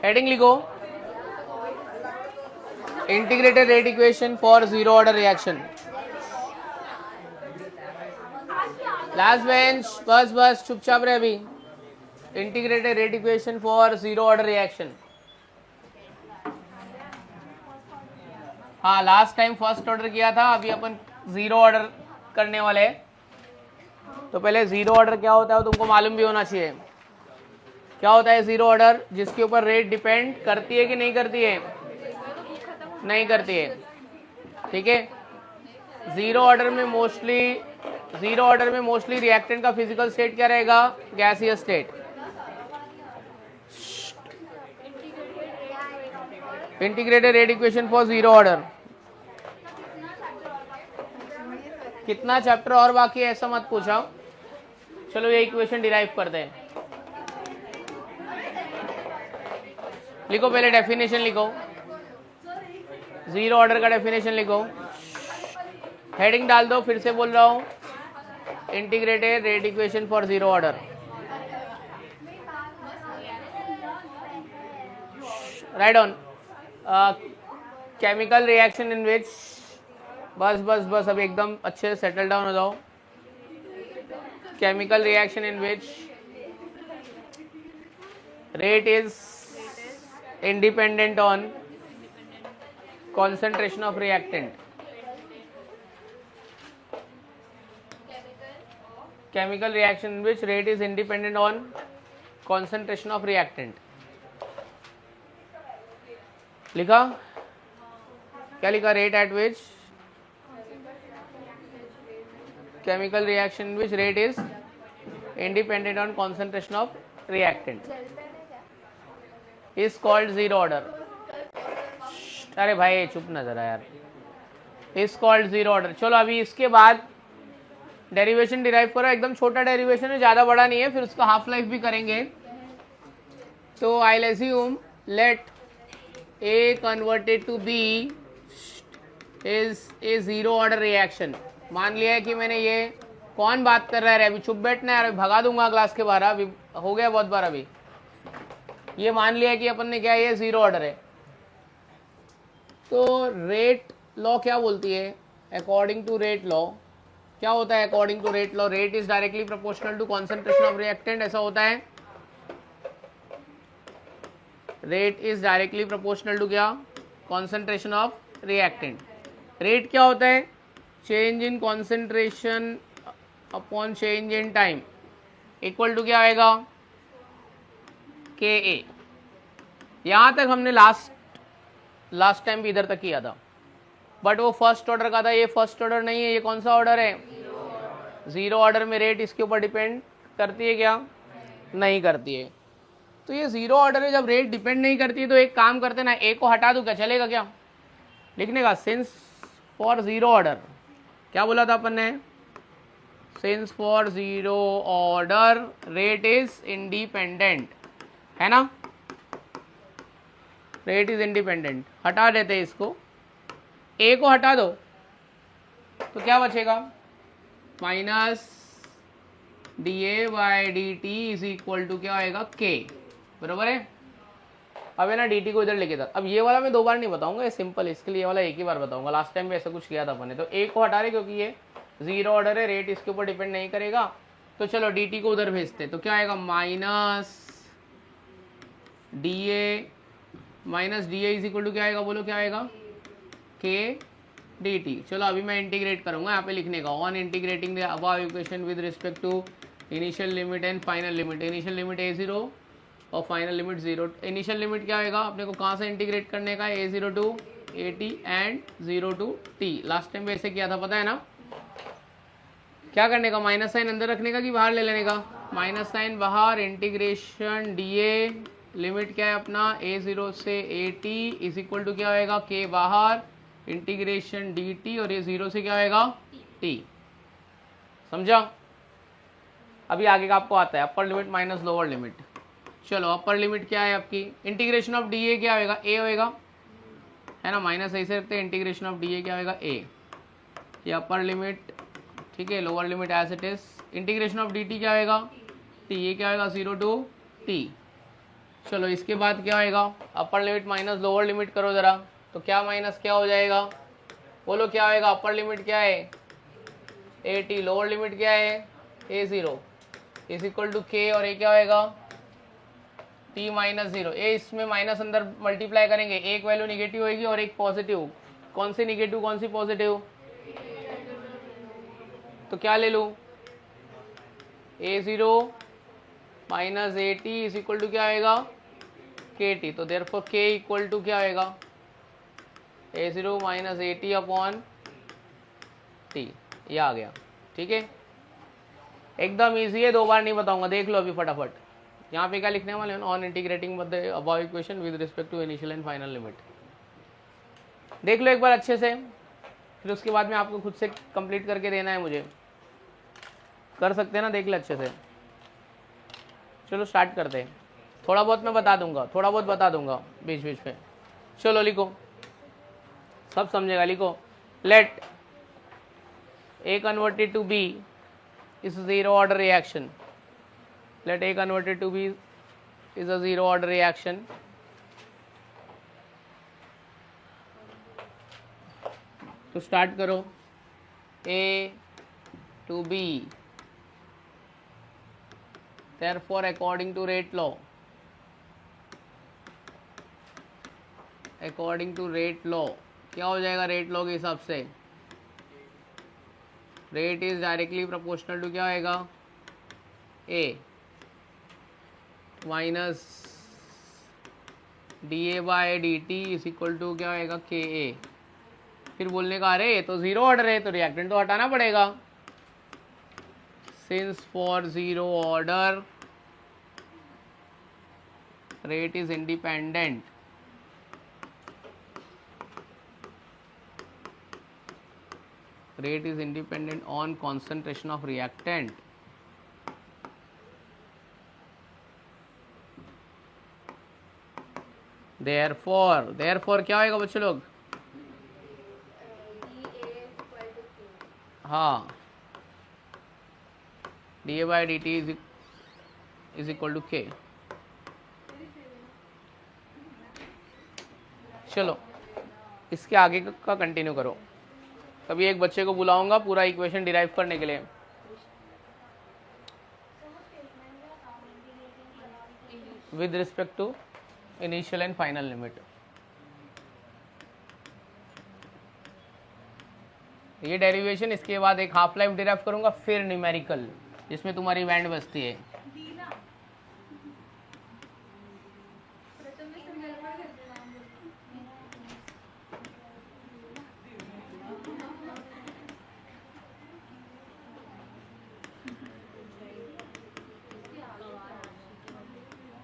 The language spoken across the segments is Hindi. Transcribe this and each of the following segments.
हेडिंग लिखो, integrated rate equation for zero order reaction. Last bench, बस बस चुपचाप रहे अभी। Integrated rate equation for zero order reaction. हाँ, लास्ट टाइम फर्स्ट ऑर्डर किया था, अभी अपन जीरो ऑर्डर करने वाले हैं। तो पहले जीरो ऑर्डर क्या होता है वो तुमको मालूम भी होना चाहिए। क्या होता है जीरो ऑर्डर? जिसके ऊपर रेट डिपेंड करती है कि नहीं करती है? नहीं करती है, ठीक है। जीरो ऑर्डर में मोस्टली रिएक्टेंट का फिजिकल स्टेट क्या रहेगा? Gaseous state. Integrated rate equation for zero order. कितना चैप्टर और बाकी है ऐसा मत पूछा। चलो ये इक्वेशन डिराइव करते हैं। लिखो, पहले डेफिनेशन लिखो, जीरो ऑर्डर का डेफिनेशन लिखो। हेडिंग डाल दो, फिर से बोल रहा हूं, integrated rate equation for zero order. Right on. Chemical reaction in which, बस बस बस अब एकदम अच्छे से सेटल डाउन हो जाओ। Chemical reaction in which rate is independent on concentration of reactant. Chemical reaction in which rate is independent on concentration of reactant. लिखा? क्या लिखा? rate at which chemical reaction in which rate is independent on concentration of reactant is called zero order. अरे भाई चुप ना जरा यार। is called zero order. चलो अभी इसके बाद डेरिवेशन डिराइव करो। एकदम छोटा डेरिवेशन है, ज़्यादा बड़ा नहीं है, फिर उसका हाफ लाइफ भी करेंगे। तो I will assume let A converted to B is a zero order reaction. मान लिया है कि मैंने ये, कौन बात कर रहा है अभी? चुप बैठना है, अभी भगा दूंगा क्लास के बाहर। अभी हो गया बहुत बार। अभी ये मान लिया कि अपन ने क्या, ये जीरो ऑर्डर है। तो रेट लॉ क्या बोलती है? अकॉर्डिंग टू रेट लॉ क्या होता है? According to rate law rate is directly proportional to concentration of reactant. ऐसा होता है, rate is directly proportional to क्या? Concentration of reactant. रेट क्या होता है? Change in concentration upon change in time equal to क्या आएगा? के ए। यहां तक हमने लास्ट टाइम भी इधर तक किया था, बट वो फर्स्ट ऑर्डर का था, ये फर्स्ट ऑर्डर नहीं है। ये कौन सा ऑर्डर है? जीरो ऑर्डर में रेट इसके ऊपर डिपेंड करती है क्या? नहीं करती है। तो ये जीरो ऑर्डर है, जब रेट डिपेंड नहीं करती है तो एक काम करते ना, ए को हटा दूं क्या? चलेगा क्या लिखने का? सिंस फॉर जीरो ऑर्डर, क्या बोला था अपन ने? Since for zero order rate is independent, है ना? Rate is independent. हटा देते हैं इसको, ए को हटा दो तो क्या बचेगा? Minus d A by d t is equal to क्या आएगा? के। बराबर है। अब है ना डी टी को इधर लेके था। अब ये वाला मैं दो बार नहीं बताऊंगा, ये सिंपल, इसके लिए ये वाला एक ही बार बताऊंगा। लास्ट टाइम भी ऐसा कुछ किया था अपन ने। तो ए को हटा रहे क्योंकि ये जीरो ऑर्डर है, रेट इसके ऊपर डिपेंड नहीं करेगा। तो चलो डी टी को उधर भेजते, तो क्या आएगा? Minus d A is equal to क्या आएगा? बोलो क्या आएगा? के डी टी। चलो अभी मैं इंटीग्रेट करूंगा, यहाँ पे लिखने का, on integrating the above equation with respect to initial limit and final limit. Initial limit A zero और final limit zero. Initial limit क्या आएगा? अपने को कहाँ से इंटीग्रेट करने का? A zero to A T and zero to T. Last time ऐसे किया था, पता है ना? क्या करने का? माइनस साइन अंदर रखने का कि बाहर ले लेने का? माइनस साइन बाहर, इंटीग्रेशन डी ए, लिमिट क्या है अपना? ए जीरो से A t is equal to क्या आएगा? के बाहर, इंटीग्रेशन डी टी, और ये जीरो से क्या आएगा? टी। समझा? अभी आगे का आपको आता है, अपर लिमिट माइनस लोअर लिमिट। चलो अपर लिमिट क्या है आपकी? इंटीग्रेशन ऑफ डी ए क्या होएगा? ए होएगा, है ना? माइनस ऐसे रखते हैं, इंटीग्रेशन ऑफ डी ए क्या होएगा? ए। ये अपर लिमिट, ठीक है। Lower limit as it is. Integration of d t क्या होएगा? टी। ये क्या होएगा? Zero to t. चलो इसके बाद क्या होएगा, upper limit minus lower limit करो ज़रा, तो क्या माइनस क्या हो जाएगा, बोलो क्या होएगा। अपर लिमिट क्या है AT, लोअर लिमिट क्या है A0 is equal to K, और ये क्या होएगा T माइनस 0। ए इसमें माइनस अंदर मल्टीप्लाई करेंगे, एक वैल्यू निगेटिव होगी और एक पॉजिटिव। कौन सी निगेटिव कौन सी पॉजिटिव, तो क्या ले लूँ A0 minus AT is equal to क्या होएगा KT। तो देयरफॉर K इक्वल टू क्या होएगा A0 minus AT upon T, ये आ गया। ठीक है, एकदम इजी है, 2 बार नहीं बताऊंगा, देख लो अभी फटाफट। यहाँ पे क्या लिखने वाले हैं, on integrating the above equation with respect to initial and final limit. देख लो एक बार अच्छे से, फिर उसके बाद में आपको खुद से कंप्लीट करके देना है मुझे, कर सकते हैं ना, देख ले अच्छे से। चलो स्टार्ट करते हैं, थोड़ा बहुत मैं बता दूंगा, थोड़ा बहुत बता दूंगा बीच बीच में। चलो लिखो, सब समझेगा, लिखो। Let A converted to B is a zero order reaction. Let A converted to B is a zero order reaction. तो स्टार्ट करो, A to B, therefore according to rate law, according to rate law क्या हो जाएगा रेट लॉ के हिसाब से, rate is directly proportional to क्या होएगा A minus dA/dt is equal to क्या होएगा KA। फिर बोलने का अरे तो जीरो ऑर्डर है तो रिएक्टेंट तो हटाना पड़ेगा, since for zero order rate is independent, rate is independent on concentration of reactant. Therefore क्या होएगा बच्चे लोग, हाँ dA/dt is equal to K। चलो इसके आगे का कंटिन्यू करो। कभी एक बच्चे को बुलाऊंगा पूरा इक्वेशन डिराइव करने के लिए। With respect to initial and final limit, ये डेरिवेशन, इसके बाद एक हाफ लाइफ डिराइव करूंगा, फिर न्यूमेरिकल जिसमें तुम्हारी बैंड बजती है।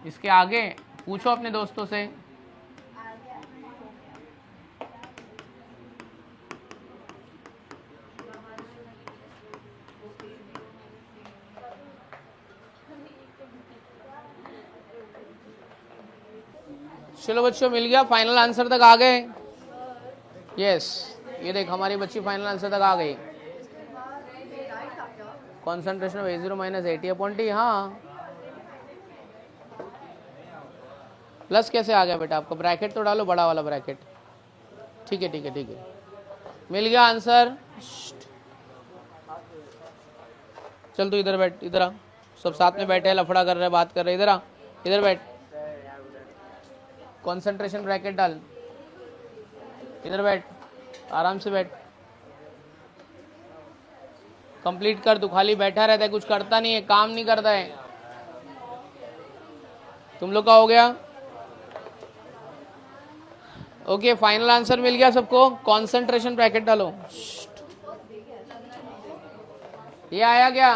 इसके आगे पूछो अपने दोस्तों से, चलो बच्चों मिल गया, फाइनल आंसर तक आ गए। यस ये देख हमारी बच्ची फाइनल आंसर तक आ गई। Concentration of A0 minus AT upon T, हाँ प्लस कैसे आ गया बेटा आपका, ब्रैकेट तो डालो बड़ा वाला ब्रैकेट। ठीक है ठीक है ठीक है, मिल गया आंसर। चल तू इधर बैठ, इधर आ, सब साथ में बैठे हैं, लफड़ा कर रहे हैं, बात कर रहे हैं, इधर आ, इधर बैठ, कॉन्सेंट्रेशन ब्रैकेट डाल, इधर बैठ, आराम से बैठ, कंप्लीट कर। तू खाली बैठा रहता है, कुछ करता नहीं है, काम नहीं करता है। तुम लोग का हो गया ओके, फाइनल आंसर मिल गया सबको। कॉन्सेंट्रेशन ब्रैकेट डालो, ये आया क्या,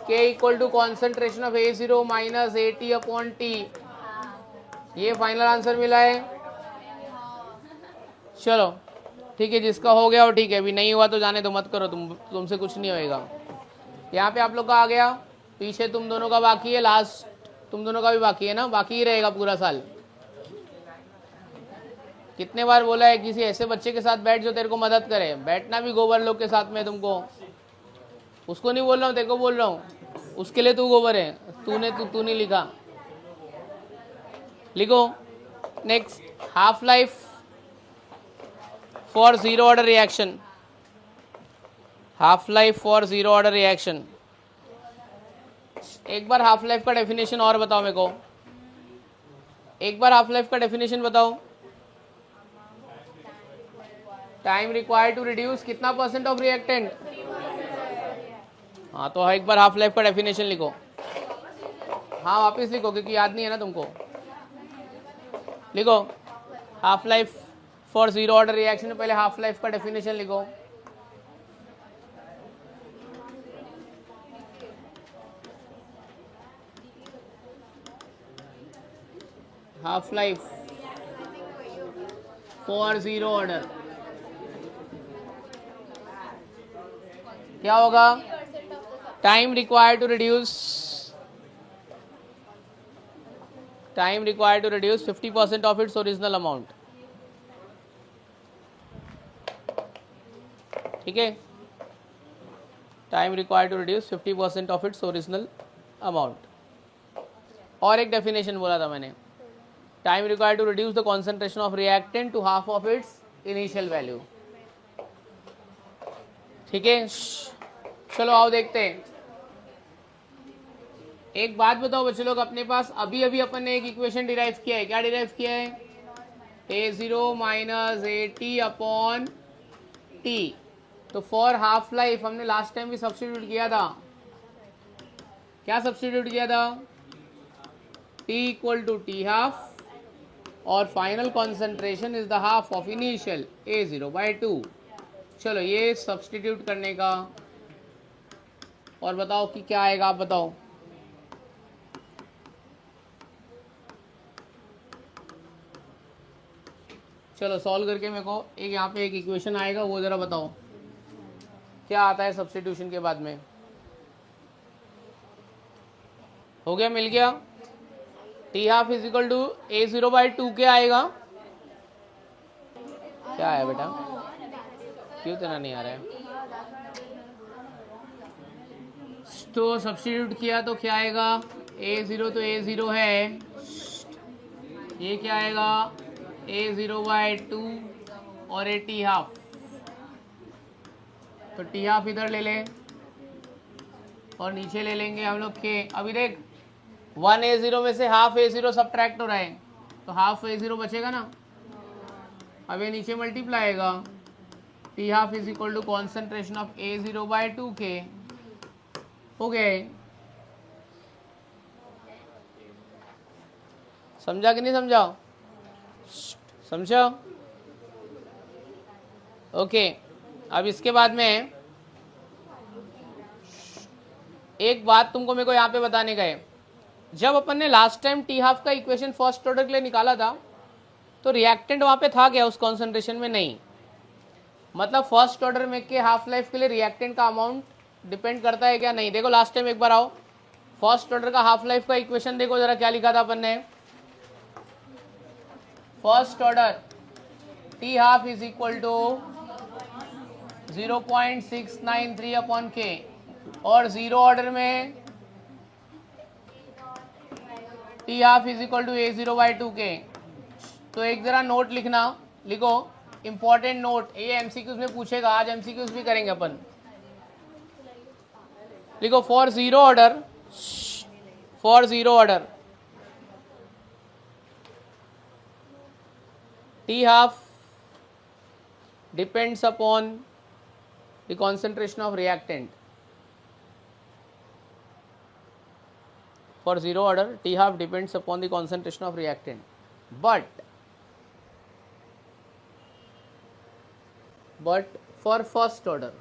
K equal to concentration of A0 minus AT upon T, ये फाइनल आंसर मिला है। चलो ठीक है, जिसका हो गया वो ठीक है, अभी नहीं हुआ तो जाने दो, मत करो, तुमसे कुछ नहीं होएगा। यहाँ पे आप लोग का आ गया, पीछे तुम दोनों का बाकी है, लास्ट तुम दोनों का भी बाकी है ना, बाकी ही रहेगा पूरा साल। कितने बार बोला है किसी ऐसे बच्चे के साथ बैठ जो तेरे को मदद करे, बैठना भी गोबर लोग के साथ में तुमको, उसको नहीं बोल रहा हूँ, तेरे को बोल रहा हूँ, उसके लिए तू गोबर है, तू नहीं लिखा। लिखो next half life for zero order reaction, half life for zero order reaction. एक बार हाफ लाइफ का डेफिनेशन और बताओ मेरे को, एक बार हाफ लाइफ का डेफिनेशन बताओ। टाइम रिक्वायर्ड टू रिड्यूस कितना परसेंट ऑफ रिएक्टेंट। हाँ तो एक बार हाफ लाइफ का डेफिनेशन लिखो। हाँ वापस लिखो क्योंकि याद नहीं है ना तुमको। लिखो half life for zero order reaction में पहले हाफ लाइफ का डेफिनेशन लिखो। Half life for zero order क्या होगा? Time required to reduce, time required to reduce 50% of its original amount. ठीक है, time required to reduce 50% of its original amount. और एक डेफिनेशन बोला था मैंने, time required to reduce the concentration of reactant to half of its initial value. ठीक है, चलो आओ देखते हैं। एक बात बताओ बच्चे लोग, अपने पास अभी अभी अपन ने एक इक्वेशन डिराइव किया है। क्या डिराइव किया है? A0 minus AT upon T। तो फॉर हाफ लाइफ हमने लास्ट टाइम भी सब्स्टिट्यूट किया था। क्या सब्स्टिट्यूट किया था? T equal to T half और final concentration is the half of initial A0/2। चलो ये सब्स्टिट्यूट करने का, और बताओ कि क्या आएगा, आप बताओ। चलो सॉल्व करके मेरे को एक यहाँ पे एक इक्वेशन आएगा, वो ज़रा बताओ क्या आता है सब्स्टिट्यूशन के बाद में। हो गया, मिल गया। T half is equal to A0/2 क्या आएगा? क्या है बेटा, क्यों इतना नहीं आ रहा है? तो सब्स्टिट्यूट किया तो क्या आएगा? A0 तो A0 है, ये क्या आएगा? A0/2 और AT हाफ। तो T हाफ इधर ले लें और नीचे ले लेंगे हम लोग के। अभी देख 1 A0 में से हाफ A0 सब्ट्रैक्ट हो रहा है, तो हाफ A0 बचेगा ना। अब ये नीचे मल्टीप्लाई आएगा। T half is equal to concentration of A0/2 K. हो गए, समझा कि नहीं समझा? समझा? ओके। अब इसके बाद में एक बात तुमको मेरे को यहाँ पे बताने का है। जब अपन ने लास्ट टाइम T हाफ का इक्वेशन फर्स्ट ऑर्डर के लिए निकाला था, तो रिएक्टेंट वहाँ पे था क्या उस कॉन्सेंट्रेशन में? नहीं। मतलब फर्स्ट ऑर्डर में के हाफ लाइफ के लिए रिएक्टेंट का अमाउंट डिपेंड करता है क्या? नहीं। देखो लास्ट टाइम एक बार आओ, फर्स्ट ऑर्डर का हाफ लाइफ का इक्वेशन देखो जरा, क्या लिखा था अपन ने। First order T half is equal to 0.693 upon K, और जीरो ऑर्डर में T half is equal to A0/2 K. तो एक जरा नोट लिखना, लिखो इंपॉर्टेंट नोट, ये एमसीक्यूज में पूछेगा, आज एमसीक्यूज भी करेंगे अपन। लिखो for zero order, for zero order T half depends upon the concentration of reactant. For zero order, T half depends upon the concentration of reactant. But for first order,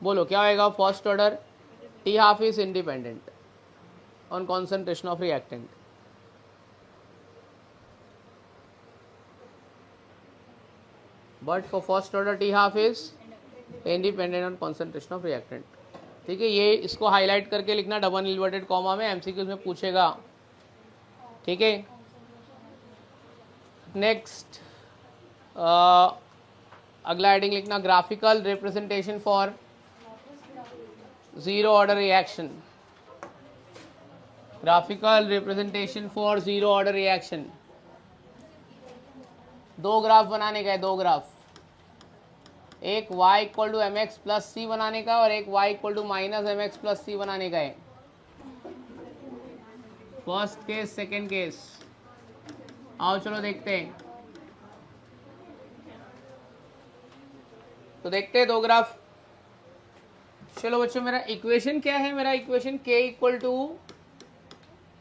बोलो क्या आएगा? First order T half is independent on concentration of reactant. But for first order T half is independent on concentration of reactant. ठीक है, ये इसको हाईलाइट करके लिखना डबल इन्वर्टेड कॉमा में, एमसीक्यूज में पूछेगा। ठीक है, नेक्स्ट अगला हेडिंग लिखना, graphical representation for zero order reaction. Graphical representation for zero order reaction. दो ग्राफ बनाने का है, दो ग्राफ, एक y equal to m x plus c बनाने का और एक y equal to minus m x plus c बनाने का है। फर्स्ट केस, सेकेंड केस, आओ चलो देखते हैं। तो देखते हैं दो ग्राफ। चलो बच्चों, मेरा इक्वेशन क्या है? मेरा इक्वेशन k इक्वल टू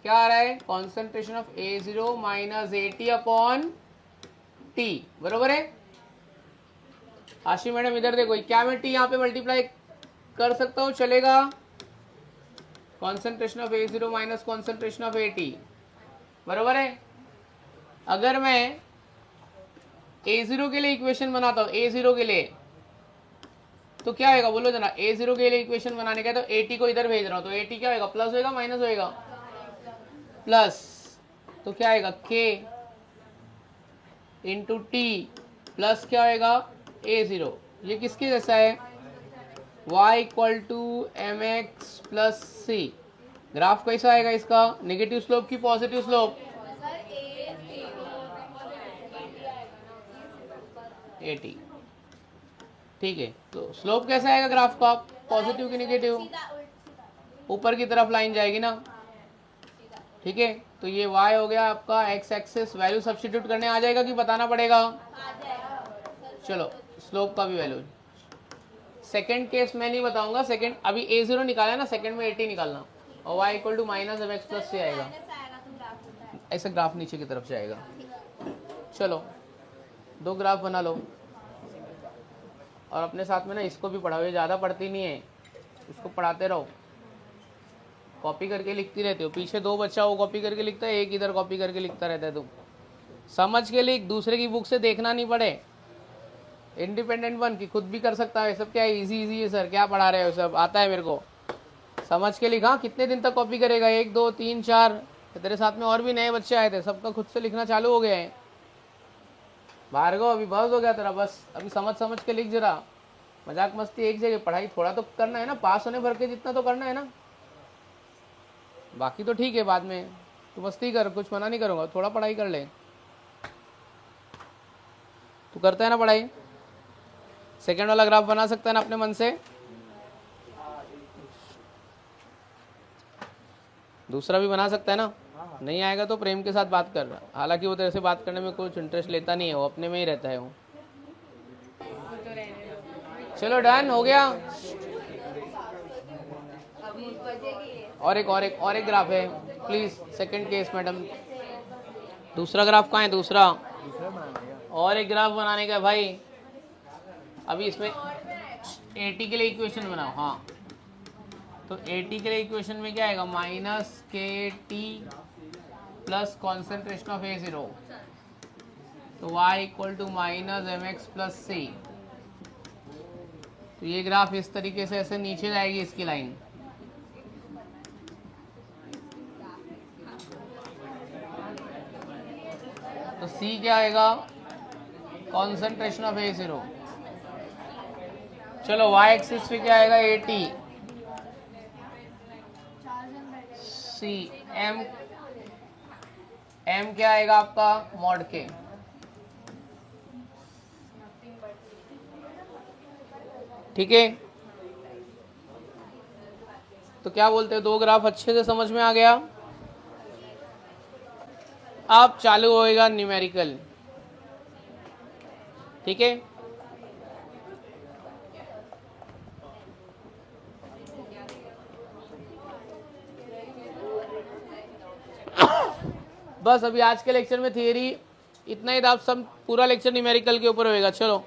क्या आ रहा है? Concentration of A0 minus AT upon T, बरोबर है। आशी मैडम इधर देखो, क्या मैं T यहाँ पे मल्टीप्लाई कर सकता हूँ? चलेगा। Concentration of A0 minus concentration of AT, बरोबर है। अगर मैं A0 के लिए इक्वेशन बनाता हूँ, A0 के लिए, तो क्या होगा बोलो जरा। A0 के लिए इक्वेशन बनाने का है तो AT को इधर भेज रहा हूँ, तो AT क्या होगा? प्लस होएगा माइनस होएगा? प्लस। तो क्या आएगा? K इंटू T प्लस क्या होएगा? A0। ये किसके जैसा है? y equal to m x plus c. Graph कैसा आएगा इसका? नेगेटिव स्लोप की पॉजिटिव स्लोप? AT, ठीक है। तो स्लोप कैसा आएगा ग्राफ का? पॉजिटिव की नेगेटिव? ऊपर की तरफ लाइन जाएगी ना, ठीक है। तो ये y हो गया आपका x एक्सिस। वैल्यू सब्स्टिट्यूट करने आ जाएगा कि बताना पड़ेगा? चलो स्लोप का भी वैल्यू। सेकेंड केस मैं नहीं बताऊंगा, सेकेंड अभी A0 निकाला है ना, सेकेंड में AT निकालना, और y equal to minus m x plus से आएगा। ऐसा ग्राफ नीचे की तरफ से आएगा। चलो दो ग्राफ बना लो और अपने साथ में ना इसको भी पढ़ाओ, ये ज़्यादा पढ़ती नहीं है, इसको पढ़ाते रहो। कॉपी करके लिखती रहती हो, पीछे दो बच्चा वो कॉपी करके लिखता है, एक इधर कॉपी करके लिखता रहता है। तुम समझ के लिए दूसरे की बुक से देखना नहीं पड़े, इंडिपेंडेंट बन की खुद भी कर सकता है। सब क्या है? इजी इजी है सर, क्या पढ़ा रहे हो? सब आता है मेरे को, समझ के लिखा। कितने दिन तक कॉपी करेगा? 1 2 3 4। तेरे साथ में और भी नए बच्चे आए थे, सबका खुद से लिखना चालू हो गया है। भार्गव अभी बस हो गया तेरा, बस अभी समझ समझ के लिख जरा। मजाक मस्ती एक जगह, पढ़ाई थोड़ा तो करना है ना, पास होने भर के जितना तो करना है ना, बाकी तो ठीक है बाद में तू मस्ती कर, कुछ मना नहीं करूँगा, थोड़ा पढ़ाई कर ले। तू करता है ना पढ़ाई? सेकेंड वाला ग्राफ बना सकता है ना अपने मन से? दूसरा भी बना सकता है ना? नहीं आएगा तो प्रेम के साथ बात कर रहा, हालांकि वो तेरे से बात करने में कुछ इंटरेस्ट लेता नहीं है, वो अपने में ही रहता है वो। चलो डन हो गया। और एक ग्राफ है प्लीज, सेकंड केस मैडम। दूसरा ग्राफ कहाँ है? दूसरा और एक ग्राफ बनाने का भाई। अभी इसमें AT के लिए इक्वेशन बनाओ। हाँ, तो AT के लिए इक्वेशन में क्या आएगा? Minus KT plus concentration of A0, तो y equal to minus m x plus c. तो ये ग्राफ इस तरीके से ऐसे नीचे जाएगी इसकी लाइन। तो C क्या आएगा? Concentration of A0। चलो y एक्सिस पे क्या आएगा? AT। C M क्या आएगा आपका? मॉड के। ठीक है, तो क्या बोलते हैं? दो ग्राफ अच्छे से समझ में आ गया। अब चालू होएगा न्यूमेरिकल, ठीक है। बस अभी आज के लेक्चर में थियरी इतना ही था, आप सब पूरा लेक्चर न्यूमेरिकल के ऊपर होएगा। चलो,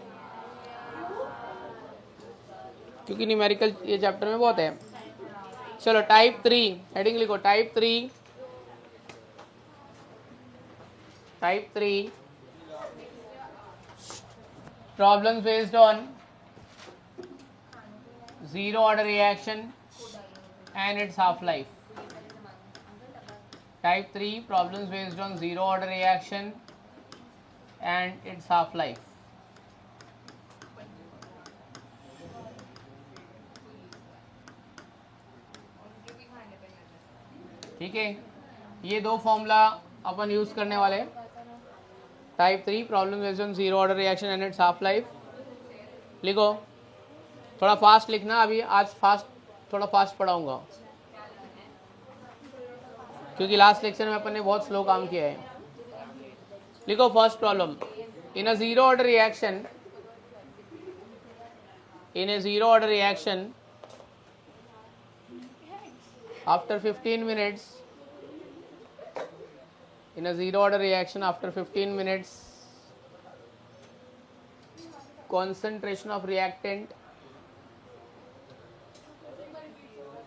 क्योंकि न्यूमेरिकल ये चैप्टर में बहुत है। चलो टाइप 3 हेडिंग लिखो, type 3 problems based on zero order reaction and it's half life. Type 3 problems based on zero order reaction and its half life. ठीक है, ये दो फॉर्मूला अपन यूज करने वाले। Type 3 problem based on zero order reaction and it's half life. लिखो, थोड़ा फास्ट लिखना, अभी आज थोड़ा फास्ट पढ़ाऊंगा क्योंकि लास्ट लेक्चर में अपन ने बहुत स्लो काम किया है। लिखो first problem, in a zero order reaction, in a zero order reaction after 15 minutes, in a zero order reaction after 15 minutes, concentration of reactant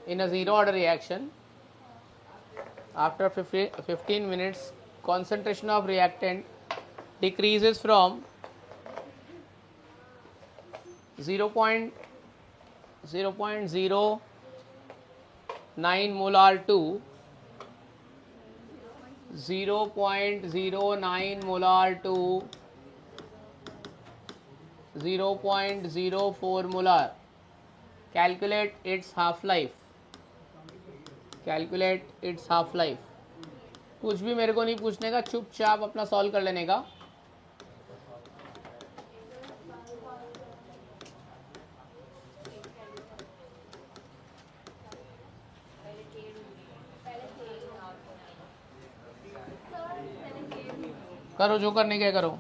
in a zero order reaction after 15 minutes, concentration of reactant decreases from 0.09 molar to 0.09 molar to 0.04 molar. Calculate its half life. Calculate its half life. कुछ भी मेरे को नहीं पूछने का, चुपचाप अपना सॉल्व कर लेने का। करो जो करने के करो।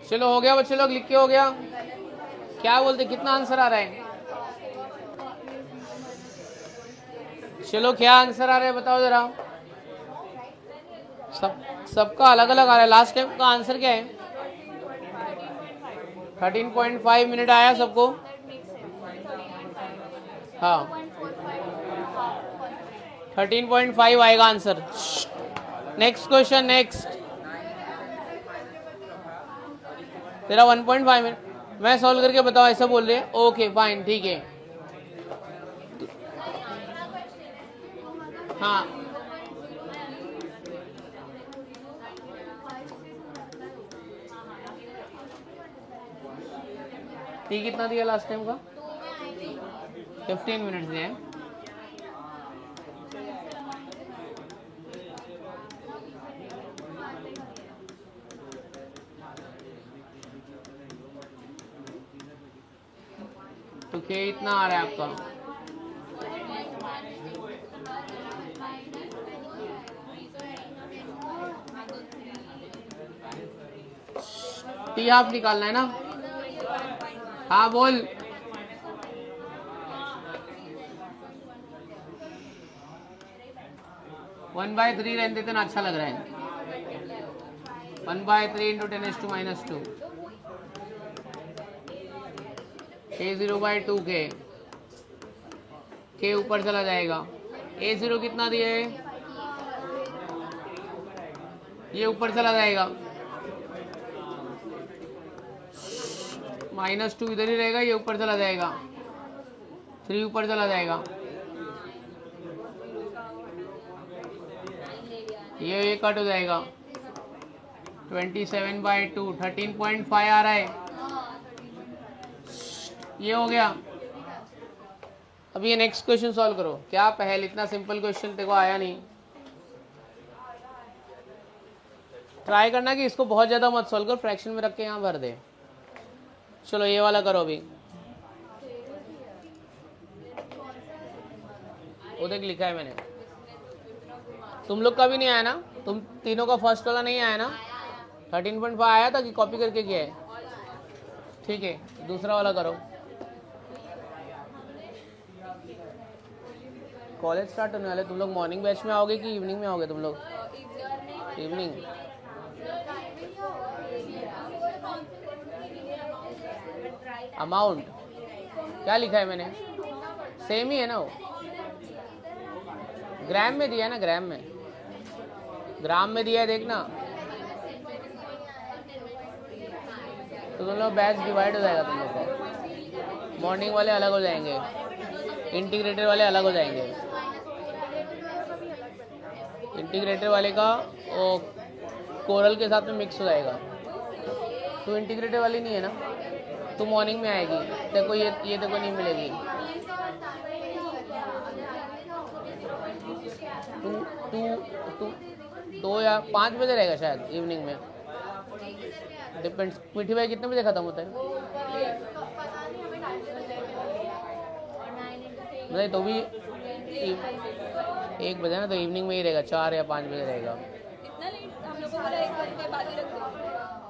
चलो हो गया बच्चे लोग, लिख के हो गया। क्या बोलते, कितना आंसर आ रहा है? चलो क्या आंसर आ रहा है बताओ जरा। सबका अलग अलग आ रहा है। लास्ट टाइम का आंसर क्या है? 13.5 मिनट आया सबको। हाँ 13.5 आएगा आंसर। Next question, next. तेरा 1.5 मिनट मैं सॉल्व करके बताओ, ऐसा बोल रहे हैं? ओके फाइन, ठीक है। हाँ ठीक, कितना दिया लास्ट टाइम का? 15 मिनट दिए हैं। तो क्या इतना आ रहा है आपका? टी हाफ निकालना है ना? हाँ बोल। 1/3 रहने देते ना, अच्छा लग रहा है। 1/3 इंटू 10⁻², A0/2 के ऊपर चला जाएगा। A0 कितना दिया है, ये ऊपर चला जाएगा, -2 इधर ही रहेगा, ये ऊपर चला जाएगा, 3 ऊपर चला जाएगा, ये कट हो जाएगा। 27/2 13.5 आ रहा है, ये हो गया। अब ये नेक्स्ट क्वेश्चन सॉल्व करो। क्या पहले इतना सिंपल क्वेश्चन देखो आया नहीं। ट्राई करना कि इसको बहुत ज़्यादा मत सॉल्व कर, फ्रैक्शन में रख के यहाँ भर दे। चलो ये वाला करो अभी। वो देख लिखा है मैंने, तुम लोग का भी नहीं आया ना, तुम तीनों का फर्स्ट वाला नहीं आया ना, 13.5 आया था कि कॉपी करके किया है? ठीक है, दूसरा वाला करो। कॉलेज स्टार्ट होने वाले, तुम लोग मॉर्निंग बैच में आओगे कि इवनिंग में आओगे तुम लोग? इवनिंग। अमाउंट क्या लिखा है मैंने? सेम ही है ना वो, ग्राम में दिया है ना, ग्राम में दिया है, देखना। तो तुम लोग बैच डिवाइड हो जाएगा तुम लोग का, मॉर्निंग वाले अलग हो जाएंगे, इंटीग्रेटेड वाले अलग हो जाएंगे। इंटीग्रेटेड वाले का वो कोरल के साथ में मिक्स हो जाएगा। तो इंटीग्रेटेड वाली नहीं है ना, तो मॉर्निंग में आएगी। देखो ये देखो नहीं मिलेगी। टू 2 या 5 बजे रहेगा शायद इवनिंग में, डिपेंड्स। मीठी भाई कितने बजे खत्म होता है? नहीं तो भी 1 बजे ना, तो इवनिंग में ही रहेगा, 4 या 5 बजे रहेगा। इतना लेट हम लोग को बोला 1 बजे के बाद ही रख दो,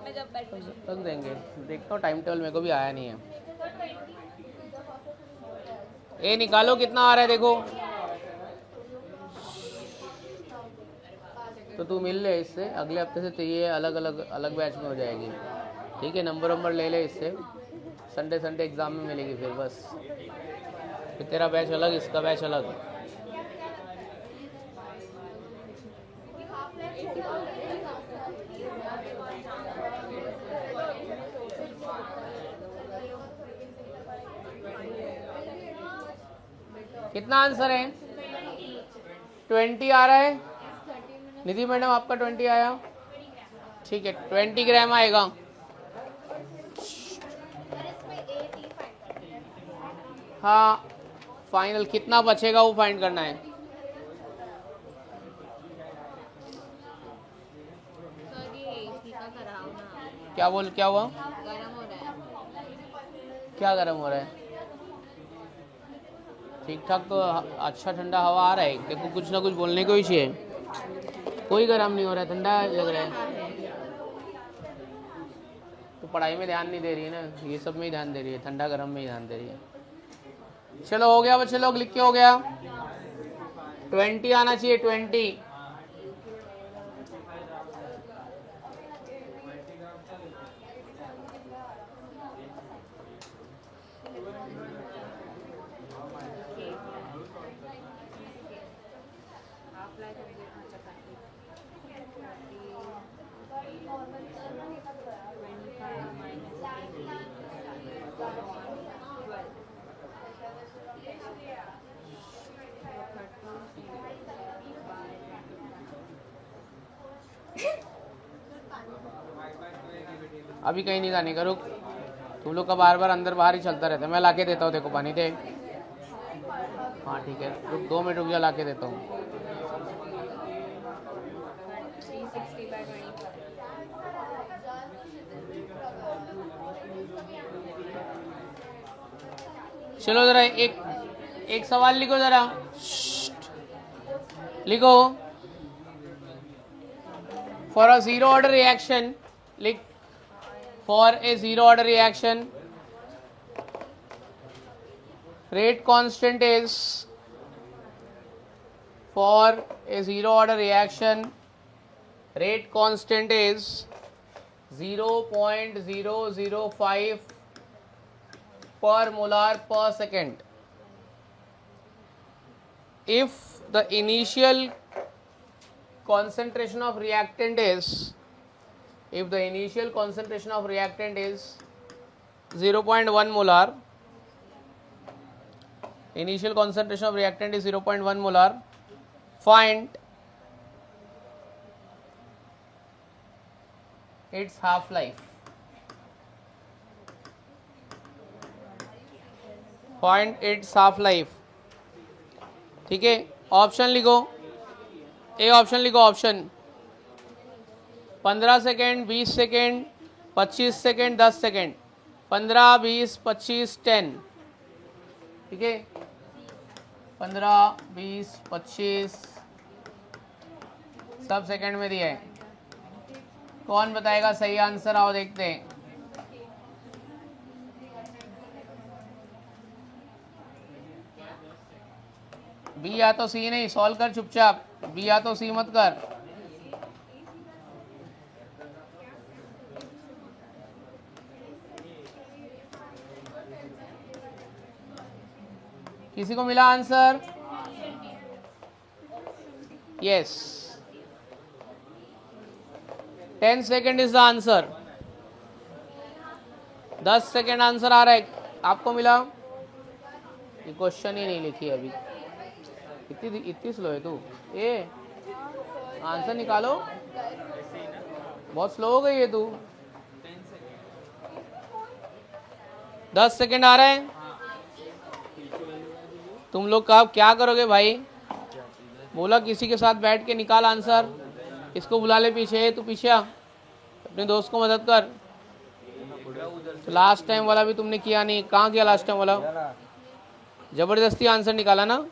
मैं जब बैठ रख देंगे। देखता हूँ टाइम टेबल, मेरे को भी आया नहीं है। ये निकालो कितना आ रहा है देखो। तो तू मिल ले इससे, अगले हफ्ते से चाहिए अलग बैच में हो जाएगी। ठीक है, नंबर ले ले इससे, संडे एग्ज़ाम में मिलेगी फिर बस। फिर तेरा बैच अलग, इसका बैच अलग। कितना आंसर है? 20 आ रहा है। निधि मैडम आपका 20 आया, ठीक है, 20 ग्राम आएगा। हाँ, फाइनल कितना बचेगा वो फाइंड करना है। क्या हुआ? गरम हो रहा है। क्या गरम हो रहा है? ठीक ठाक तो अच्छा ठंडा हवा आ रहा है। देखो कुछ ना कुछ बोलने को ही चाहिए। कोई गरम नहीं हो रहा है, ठंडा लग रहा है। तो पढ़ाई में ध्यान नहीं दे रही है ना, ये सब में ही ध्यान दे रही है, ठंडा गरम में ही ध्यान दे रही है। चलो हो गया बच्चे लोग, लिख के हो गया। 20 आना चाहिए, 20। अभी कहीं नहीं जाने का, रुक। तुम लोग का बार बार अंदर बाहर ही चलता रहता है। मैं लाके देता हूँ, देखो पानी दे। हाँ ठीक है, रुक 2 मिनट रुक जा, लाके देता हूँ। चलो जरा एक सवाल लिखो जरा, लिखो। For a zero order reaction, लिख। For a zero order reaction, rate constant is, for a zero order reaction, rate constant is 0.005 per molar per second. If the initial concentration of reactant is 0.1 molar, initial concentration of reactant is 0.1 molar, find its half life. Find its half life. ठीक है, ऑप्शन लिखो, ए ऑप्शन लिखो, option 15 second, 20 second, 25 second, 10 second, 15, 20, 25, 10. ठीक है, 15, 20, 25 सब सेकेंड में दिया है. कौन बताएगा सही आंसर? आओ देखते हैं. बी या तो सी नहीं, सॉल्व कर चुपचाप. बी या तो सी मत कर. किसी को मिला answer? Yes, 10 second is the answer. 10 second answer आ रहा है. आपको मिला? ये क्वेश्चन ही नहीं लिखी अभी. इतनी स्लो है तू. ए आंसर निकालो, बहुत स्लो हो गई है तू. 10 सेकेंड आ रहा है. तुम लोग कब क्या करोगे भाई? बोला किसी के साथ बैठ के निकाल आंसर. इसको बुला ले पीछे. तू पीछे आ, अपने दोस्त को मदद कर. लास्ट टाइम वाला भी तुमने किया नहीं. कहाँ किया लास्ट टाइम वाला? जबरदस्ती आंसर निकाला ना.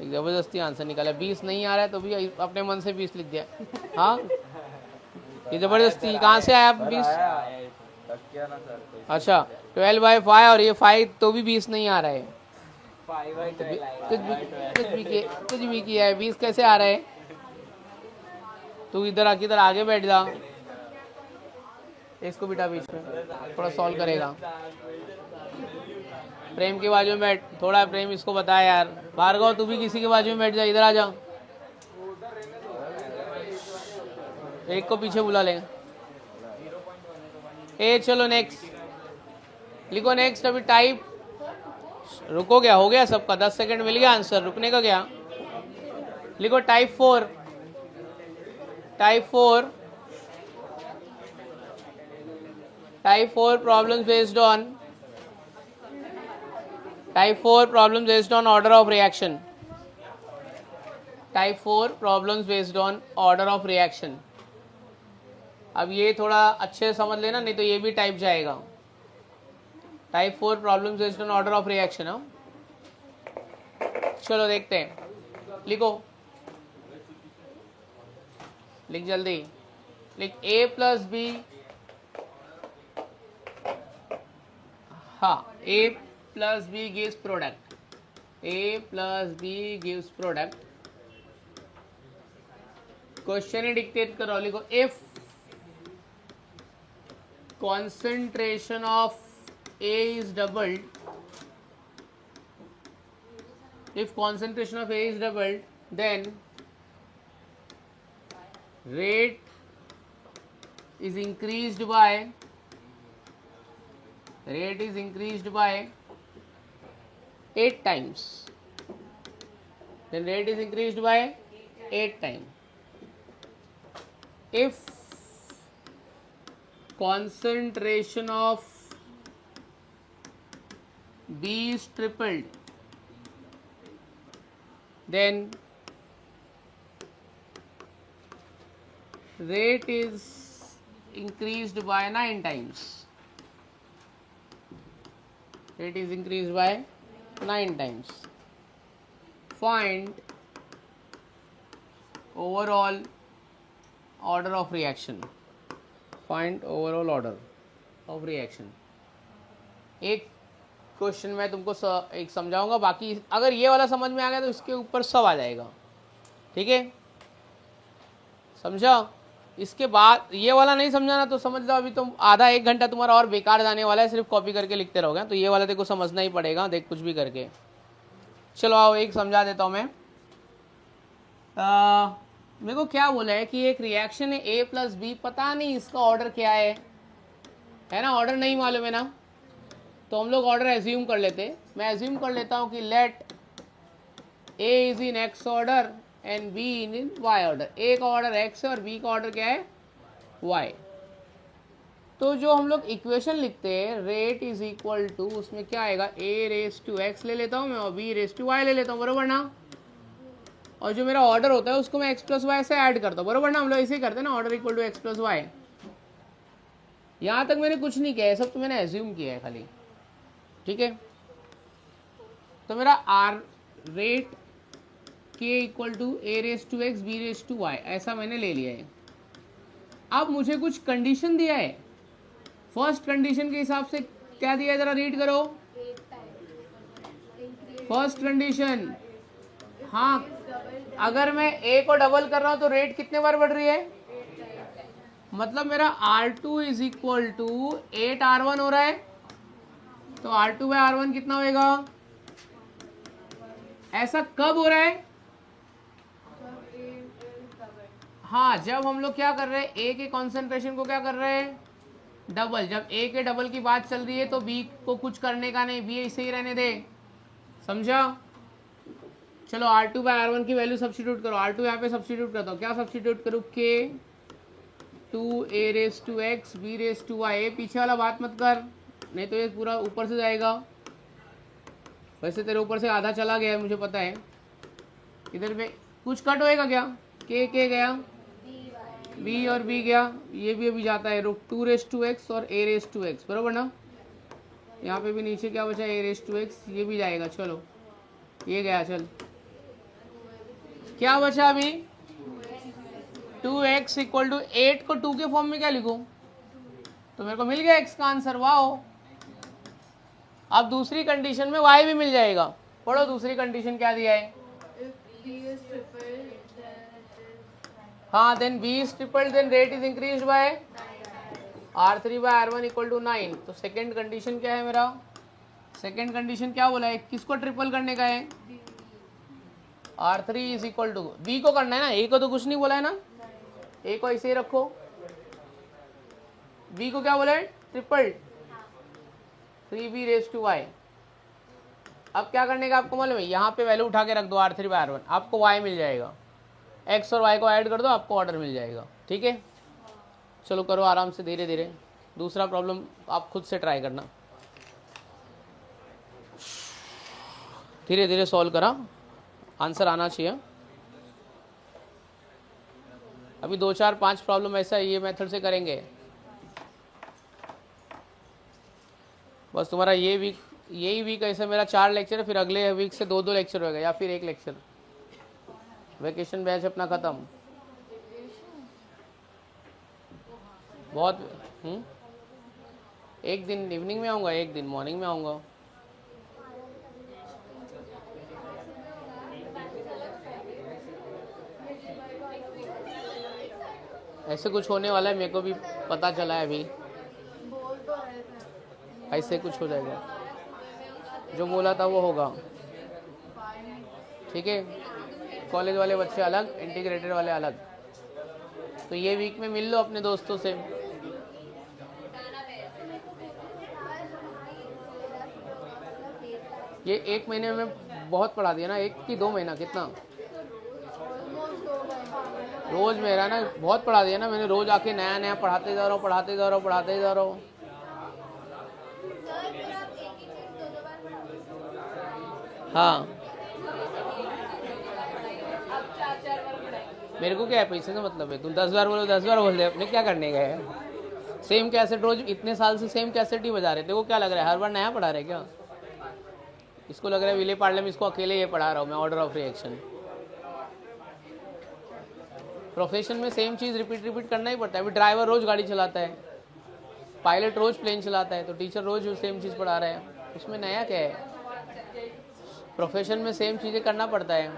जबरदस्ती आंसर निकाला. 20 नहीं आ रहा है तो भी अपने मन से 20 लिख दिया. हाँ, ये जबरदस्ती कहाँ से आया 20? अच्छा, 12/5 और ये 5 तो भी 20 नहीं आ रहा है. कुछ भी किया है. 20 कैसे आ रहा है? तू इधर आगे बैठ जा. इसको बिठा बीच में, थोड़ा सॉल्व करेगा. प्रेम के बाजू में बैठ. थोड़ा प्रेम इसको बताया यार. भार्गव तू भी किसी के बाजू में बैठ जा. इधर आ जा. एक को पीछे बुला ले. ए चलो नेक्स्ट लिखो. नेक्स्ट अभी टाइप. रुको, क्या हो गया सबका? 10 सेकेंड मिल गया आंसर. रुकने का क्या? लिखो type 4. Type 4 problems based on order of reaction. Type 4 problems based on order of reaction. अब ये थोड़ा अच्छे से समझ लेना, नहीं तो ये भी टाइप जाएगा. Type 4 problems based on order of reaction. चलो देखते हैं. लिखो, लिख जल्दी. लिख A प्लस बी. हाँ, A plus B gives product. A plus B gives product. Question ही डिक्टेट करो. लिखो if concentration of A is doubled, then rate is increased by 8 times. Then rate is increased by 8 times. If concentration of B is tripled, then rate is increased by 9 times. Rate is increased by 9 times. Find overall order of reaction. Find overall order of reaction. एक क्वेश्चन मैं तुमको एक समझाऊंगा, बाकी अगर ये वाला समझ में आ गया तो इसके ऊपर सब आ जाएगा, ठीक है, समझा। इसके बाद ये वाला नहीं समझाना तो समझ लो अभी तुम आधा 1 घंटा तुम्हारा और बेकार जाने वाला है, सिर्फ कॉपी करके लिखते रहोगे, तो ये वाला देखो समझना ही पड़ेगा, देख कुछ भी करके। चलो आओ एक समझा देता हूँ मैं। मेरे को क्या बोला है कि एक रिएक्शन है A + B, पता नहीं इसका ऑर्डर क्या है ना, ऑर्डर नहीं मालूम है ना, तो हम लोग ऑर्डर एज्यूम कर लेते। मैं एज्यूम कर लेता हूँ कि let A is in X order and B in Y order. A का ऑर्डर X है और B का ऑर्डर क्या है, Y। तो जो हम लोग इक्वेशन लिखते हैं रेट इज इक्वल टू, उसमें क्या आएगा, A⁻x ले लेता हूँ मैं और B⁻y ले लेता हूँ, बरोबर ना। और जो मेरा ऑर्डर होता है उसको मैं x + y से ऐड करता हूँ, बरोबर ना, हम लोग ऐसे ही करते हैं ना, order equal to x + y। यहाँ तक मैंने कुछ नहीं किया है, सब तो मैंने एज्यूम किया है खाली, ठीक है। तो मेरा R rate k equal to A⁻x B⁻y ऐसा मैंने ले लिया है। अब मुझे कुछ कंडीशन दिया है, फर्स्ट कंडीशन के हिसाब से क्या दिया है जरा रीड करो। फर्स्ट कंडीशन, हाँ, अगर मैं a को डबल कर रहा हूं तो रेट कितने बार बढ़ रही है, मतलब मेरा R2 is equal to 8R1 हो रहा है, तो R2/R1 कितना होएगा, ऐसा कब हो रहा है, हाँ, जब हम लोग क्या कर रहे हैं, A के कॉन्सेंट्रेशन को क्या कर रहे हैं, डबल। जब A के डबल की बात चल रही है तो B को कुछ करने का नहीं, B ऐसे ही रहने दे, समझा। चलो R2/R1 की वैल्यू सब्स्टिट्यूट करो, R2 यहाँ पे सब्स्टिट्यूट करता हूँ, क्या सब्स्टिट्यूट करूँ, K 2A⁻x B⁻y। पीछे वाला बात मत कर, नहीं तो ये पूरा ऊपर से जाएगा, वैसे तेरे ऊपर से आधा चला गया है मुझे पता है, इधर पे कुछ कट होएगा क्या, K गया, B और B गया, ये भी अभी जाता है, 2⁻x और A⁻x, बरोबर ना। यहाँ पे भी नीचे क्या बचा, A⁻x, ये भी जाएगा, चलो ये गया, चल क्या बचा अभी, 2x इक्वल टू 8 को 2 के फॉर्म में क्या लिखूं, तो मेरे को मिल गया x का आंसर, वाओ। अब दूसरी कंडीशन में y भी मिल जाएगा, पढ़ो दूसरी कंडीशन क्या दिया है, हाँ, then b is tripled, then rate is increased by R3/R1 equal to 9। तो सेकेंड कंडीशन क्या है मेरा, सेकेंड कंडीशन क्या बोला है, किसको ट्रिपल करने का है, R3 is equal to, B को करना है ना, A को तो कुछ नहीं बोला है ना, A को ऐसे ही रखो, B को क्या बोला है, ट्रिपल 3B⁻y। अब क्या करने का आपको मालूम है, यहाँ पे वैल्यू उठा के रख दो R3/R1, आपको y मिल जाएगा, x और y को ऐड कर दो, आपको ऑर्डर मिल जाएगा, ठीक है। चलो करो आराम से, धीरे धीरे। दूसरा प्रॉब्लम आप खुद से ट्राई करना, धीरे धीरे सॉल्व करा, आंसर आना चाहिए। अभी 2 4 5 प्रॉब्लम ऐसा ये मेथड से करेंगे, बस तुम्हारा ये वीक, यही वीक ऐसे मेरा 4 लेक्चर है, फिर अगले वीक से 2 लेक्चर होगा या फिर 1 लेक्चर, वेकेशन बैच अपना खत्म। बहुत एक दिन इवनिंग में आऊँगा, एक दिन मॉर्निंग में आऊँगा। ऐसे कुछ होने वाला है, मेरे को भी पता चला है अभी, ऐसे कुछ हो जाएगा, जो बोला था वो होगा, ठीक है। कॉलेज वाले बच्चे अलग, इंटीग्रेटेड वाले अलग। तो ये वीक में मिल लो अपने दोस्तों से, ये 1 महीने में बहुत पढ़ा दिया ना, 1 कि 2 महीना, कितना रोज मेरा ना बहुत पढ़ा दिया ना मैंने, रोज आके नया नया पढ़ाते जा रहा हूँ, पढ़ाते जा रहा हूँ, पढ़ाते जा रहा हूँ। हाँ, मेरे को क्या है, पैसे का मतलब है, तुम 10 बार बोलो 10 बार बोल दे, अपने क्या करने गए। सेम कैसेट रोज इतने साल से सेम कैसेट ही बजा रहे थे, वो क्या लग रहा है हर बार नया पढ़ा रहे क्या, इसको लग रहा है विले पार्ले में इसको अकेले ये पढ़ा रहा हूँ मैं, ऑर्डर ऑफ रिएक्शन। प्रोफेशन में सेम चीज़ रिपीट करना ही पड़ता है। अभी ड्राइवर रोज गाड़ी चलाता है, पायलट रोज प्लेन चलाता है, तो टीचर रोज सेम चीज़ पढ़ा रहा है। उसमें नया क्या है? प्रोफेशन में सेम चीज़ें करना पड़ता है।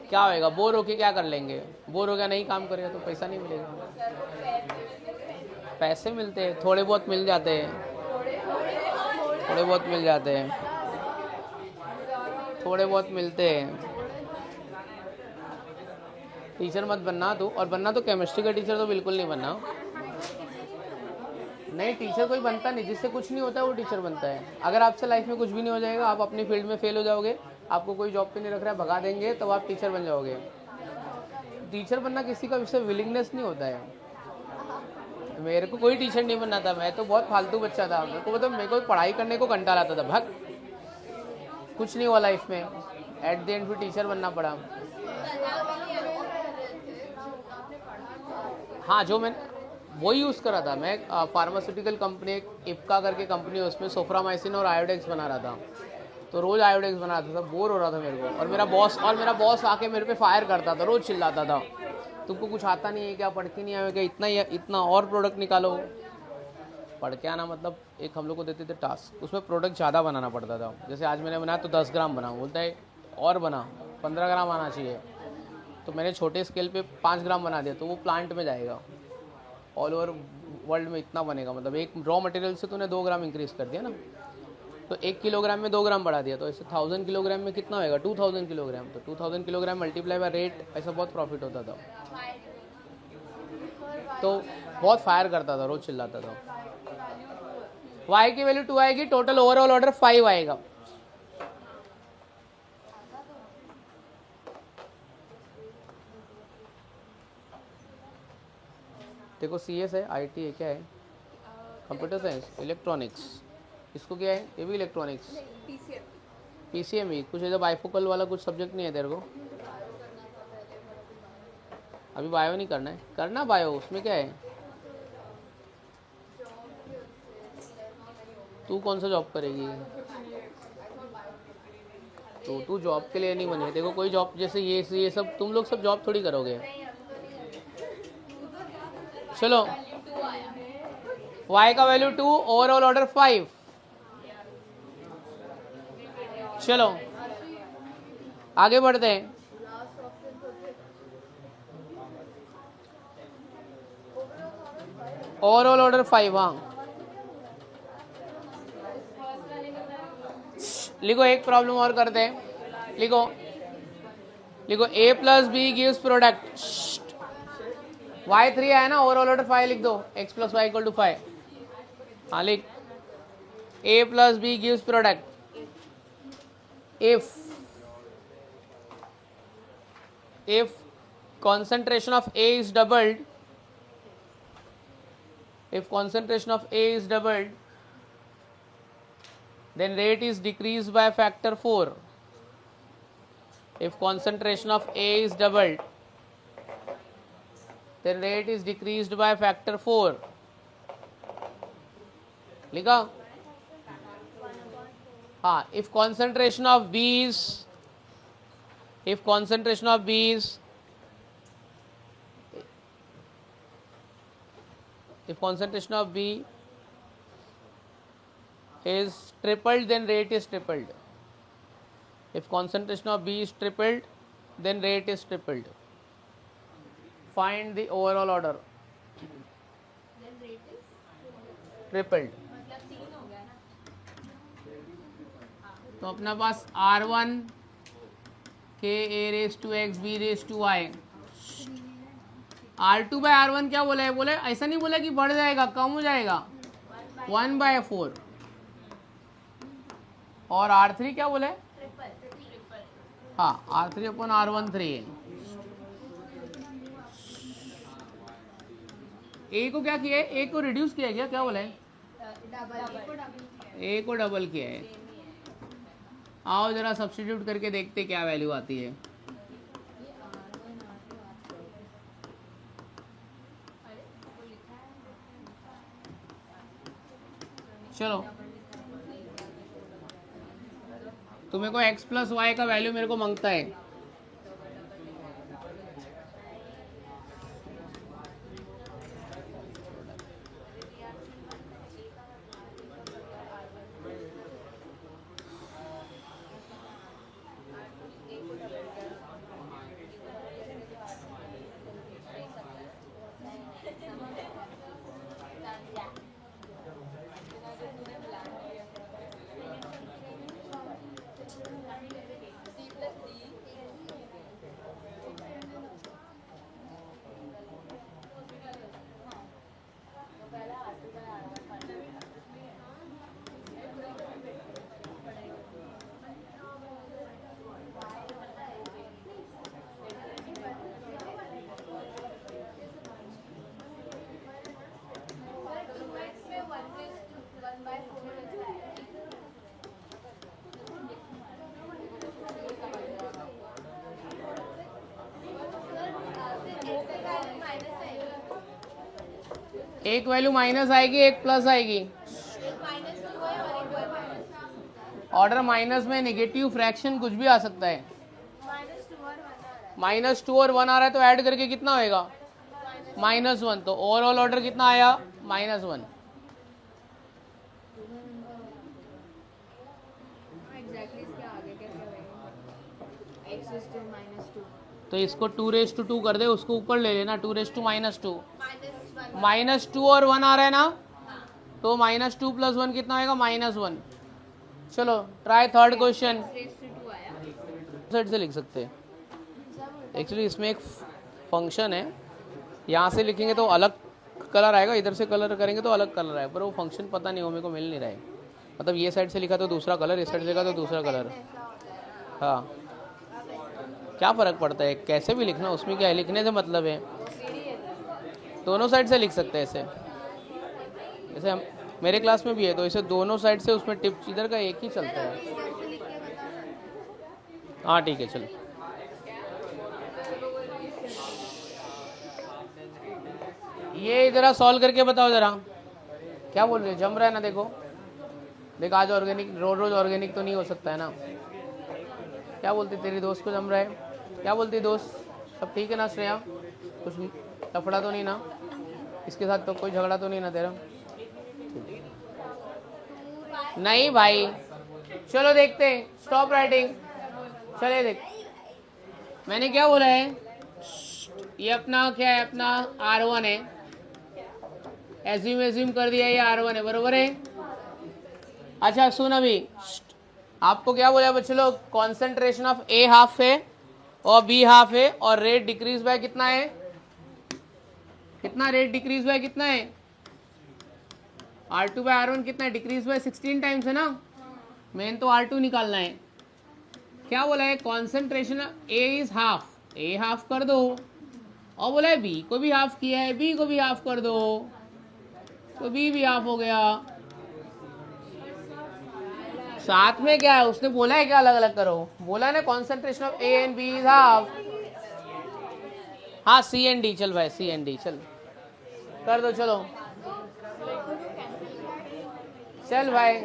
क्या होएगा? बोर होके क्या कर लेंगे? बोर हो गया नहीं काम करेगा तो पैसा नहीं मिलेगा। पैसे मिलते हैं, थोड़े बहुत मिल जाते हैं, थोड़े बहुत मिल जाते हैं, थोड़े बहुत मिलते हैं। टीचर मत बनना तू, और बनना तो केमिस्ट्री का टीचर तो बिल्कुल नहीं बनना। नहीं, टीचर कोई बनता नहीं, जिससे कुछ नहीं होता है वो टीचर बनता है। अगर आपसे लाइफ में कुछ भी नहीं हो जाएगा, आप अपनी फील्ड में फेल हो जाओगे, आपको कोई जॉब पे नहीं रख रहा है, भगा देंगे, तब आप टीचर बन जाओगे। टीचर बनना किसी का उससे विलिंगनेस नहीं होता है। मेरे को कोई टीचर नहीं बनना था, मैं तो बहुत फालतू बच्चा था। मेरे को मतलब मेरे को पढ़ाई करने को कंटाल आता था, भग कुछ नहीं हुआ लाइफ में, एट द एंड फिर टीचर बनना पड़ा। हाँ, जो मैं वो यूज़ करा था, मैं फार्मास्यूटिकल कंपनी, एक इप्का करके कंपनी है, उसमें सोफ्रामाइसिन और आयोडेक्स बना रहा था। तो रोज़ आयोडेक्स बनाता था, बोर हो रहा था मेरे को। और मेरा बॉस आके मेरे पे फायर करता था, रोज़ चिल्लाता था, तुमको कुछ आता नहीं है क्या, पढ़ के नहीं आए क्या, इतना और प्रोडक्ट निकालो। पढ़ के आना मतलब, एक हम लोग को देते थे टास्क, उसमें प्रोडक्ट ज़्यादा बनाना पड़ता था। जैसे आज मैंने बनाया तो 10 ग्राम बना, बोलता है और बना 15 ग्राम आना चाहिए। तो मैंने छोटे स्केल पे 5 ग्राम बना दिया, तो वो प्लांट में जाएगा, ऑल ओवर वर्ल्ड में इतना बनेगा। मतलब एक रॉ मटेरियल से तूने 2 ग्राम इंक्रीज़ कर दिया ना, तो 1 किलोग्राम में 2 ग्राम बढ़ा दिया, तो ऐसे 1000 किलोग्राम में कितना होएगा? 2000 किलोग्राम। तो 2000 किलोग्राम मल्टीप्लाई बाय रेट, ऐसा बहुत प्रॉफिट होता था। तो बहुत फायर करता था, रोज चिल्लाता था। y की वैल्यू 2 आएगी, टोटल ओवरऑल ऑर्डर 5 आएगा। देखो CS है, IT है, क्या है? कंप्यूटर साइंस, इलेक्ट्रॉनिक्स, इसको क्या है? ये भी इलेक्ट्रॉनिक्स। PCM ही कुछ, ऐसा बाइफोकल वाला कुछ सब्जेक्ट नहीं है तेरे को? अभी बायो नहीं करना है, करना बायो, उसमें क्या है? तू कौन सा जॉब करेगी? तो तू जॉब के लिए नहीं बनी। देखो कोई जॉब, जैसे ये सब तुम लोग सब जॉब थोड़ी करोगे। चलो, y का वैल्यू 2, ओवरऑल ऑर्डर 5। चलो आगे बढ़ते हैं। ओवरऑल ऑर्डर 5, हाँ लिखो, एक प्रॉब्लम और करते हैं। लिखो A plus B gives product, y3 आया ना, ओवरऑल ऑर्डर 5 लिख दो, x plus Y equal to 5। हाँ लिख, A plus B gives product if concentration of A is doubled, if concentration of A is doubled, then rate is decreased by factor 4. If concentration of A is doubled, then rate is decreased by factor 4. लिखा? हाँ, if concentration of B is, if concentration of B is, if concentration of B is tripled, then rate is tripled. If concentration of B is tripled, then rate is tripled. Find the overall order. Then rate is Tripled. मतलब 3 हो गया ना। तो अपना पास R1 K A raised to X B raised to Y, R2 by R1 क्या बोला है? बोले ऐसा नहीं बोला कि बढ़ जाएगा, कम हो जाएगा, 1/4। और R3 क्या बोला है? हाँ, R3 अपन R1 3 है। A को क्या किया है? A को रिड्यूस किया है क्या बोला है? A को डबल किया है। आओ जरा सब्स्टिट्यूट करके देखते क्या वैल्यू आती है। चलो, तुम्हें को x प्लस वाई का वैल्यू मेरे को मांगता है। एक वैल्यू माइनस आएगी, एक प्लस आएगी। ऑर्डर माइनस में नेगेटिव फ्रैक्शन कुछ भी आ सकता है। -2 और 1 आ रहा है तो ऐड करके कितना होएगा? -1। तो ओवरऑल ऑर्डर कितना आया? -1। तो इसको 2 कर दे, उसको ऊपर ले लेना, 2 -2 -2 और 1 आ रहा है ना, तो -2 + 1 कितना होएगा? -1। चलो ट्राई थर्ड क्वेश्चन। साइड से लिख सकते हैं। एक्चुअली इसमें एक फंक्शन है, यहाँ से लिखेंगे तो अलग कलर आएगा, इधर से कलर करेंगे तो अलग कलर आएगा, पर वो फंक्शन पता नहीं, वो मेरे को मिल नहीं रहा है। मतलब ये साइड से लिखा तो दूसरा कलर, इस साइड से लिखा तो दूसरा कलर। हाँ, क्या फ़र्क पड़ता है, कैसे भी लिखना, उसमें क्या है, लिखने से मतलब है। दोनों साइड से लिख सकते हैं ऐसे। जैसे हम मेरे क्लास में भी है, तो इसे दोनों साइड से, उसमें टिप इधर का एक ही चलता है। हाँ ठीक है, चलो। ये ज़रा सॉल्व करके बताओ ज़रा, क्या बोल रहे हो? जम रहा है ना? देखो देख, आज ऑर्गेनिक, रोज ऑर्गेनिक तो नहीं हो सकता है ना। क्या बोलती तेरी दोस्त को जम रहा है? क्या बोलती दोस्त? सब ठीक है ना श्रेया? कुछ लफड़ा तो नहीं ना इसके साथ? तो कोई झगड़ा तो नहीं ना तेरा? नहीं भाई, चलो देखते हैं। स्टॉप राइटिंग, चले देख। मैंने क्या बोला है? ये अपना क्या है? अपना R1 है। एज्यूम कर दिया, ये R1 है, बरोबर है। अच्छा सुन, अभी आपको क्या बोला बच्चे लोग? कॉन्सेंट्रेशन ऑफ A हाफ है और B हाफ है, और रेट डिक्रीज बाय कितना है? कितना रेट डिक्रीज बाय कितना है? R2 बाय R1 कितना है? डिक्रीज बाय 16 टाइम्स है ना। मेन तो R2 निकालना है। क्या बोला है? Concentration A is half, A half कर दो, और बोला है B को भी हाफ किया है, B को भी हाफ कर दो, तो B भी हाफ हो गया। साथ में क्या है? उसने बोला है क्या अलग अलग करो? बोला है ना concentration of A and B is half. हाँ C एंड D, चल भाई C एंड D चल कर दो, चलो चल भाई।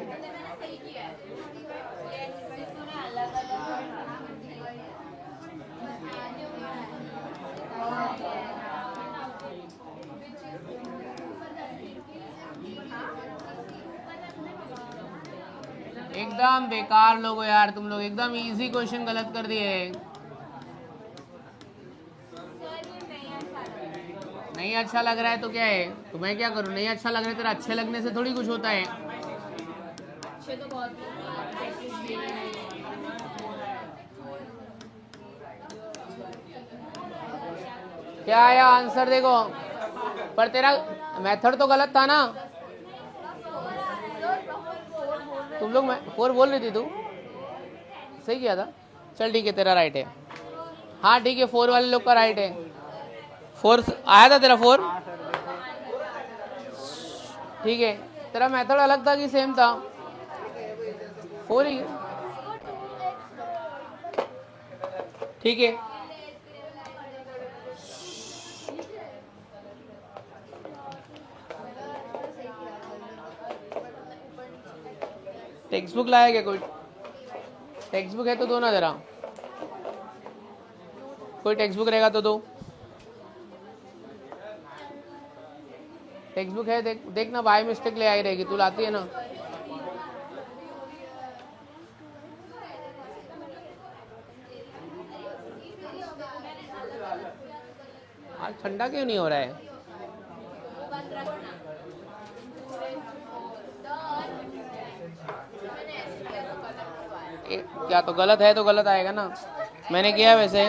एकदम बेकार लोग हो यार तुम लोग, एकदम इजी क्वेश्चन गलत कर दिए। नहीं अच्छा लग रहा है तो क्या है? तो मैं क्या करूं? नहीं अच्छा लग रहा है तेरा, अच्छे लगने से थोड़ी कुछ होता है। क्या आया आंसर देखो, पर तेरा मेथड तो गलत था ना। तुम लोग 4 बोल रही थी, तू सही किया था। चल ठीक है, तेरा राइट है। हाँ ठीक है, 4 वाले लोग का राइट है। 4 आया था तेरा 4, ठीक है। तेरा मेथड अलग था कि सेम था? 4 ही, ठीक है। टेक्स्ट बुक लाया क्या कोई? टेक्स्ट बुक है तो दो ना जरा, कोई टेक्स्ट बुक रहेगा तो दो। टेक्स्ट बुक है, देखना बाय मिस्टेक ले आई रहेगी, तू लाती है ना। आज ठंडा क्यों नहीं हो रहा है? क्या तो गलत है तो गलत आएगा ना। मैंने किया वैसे,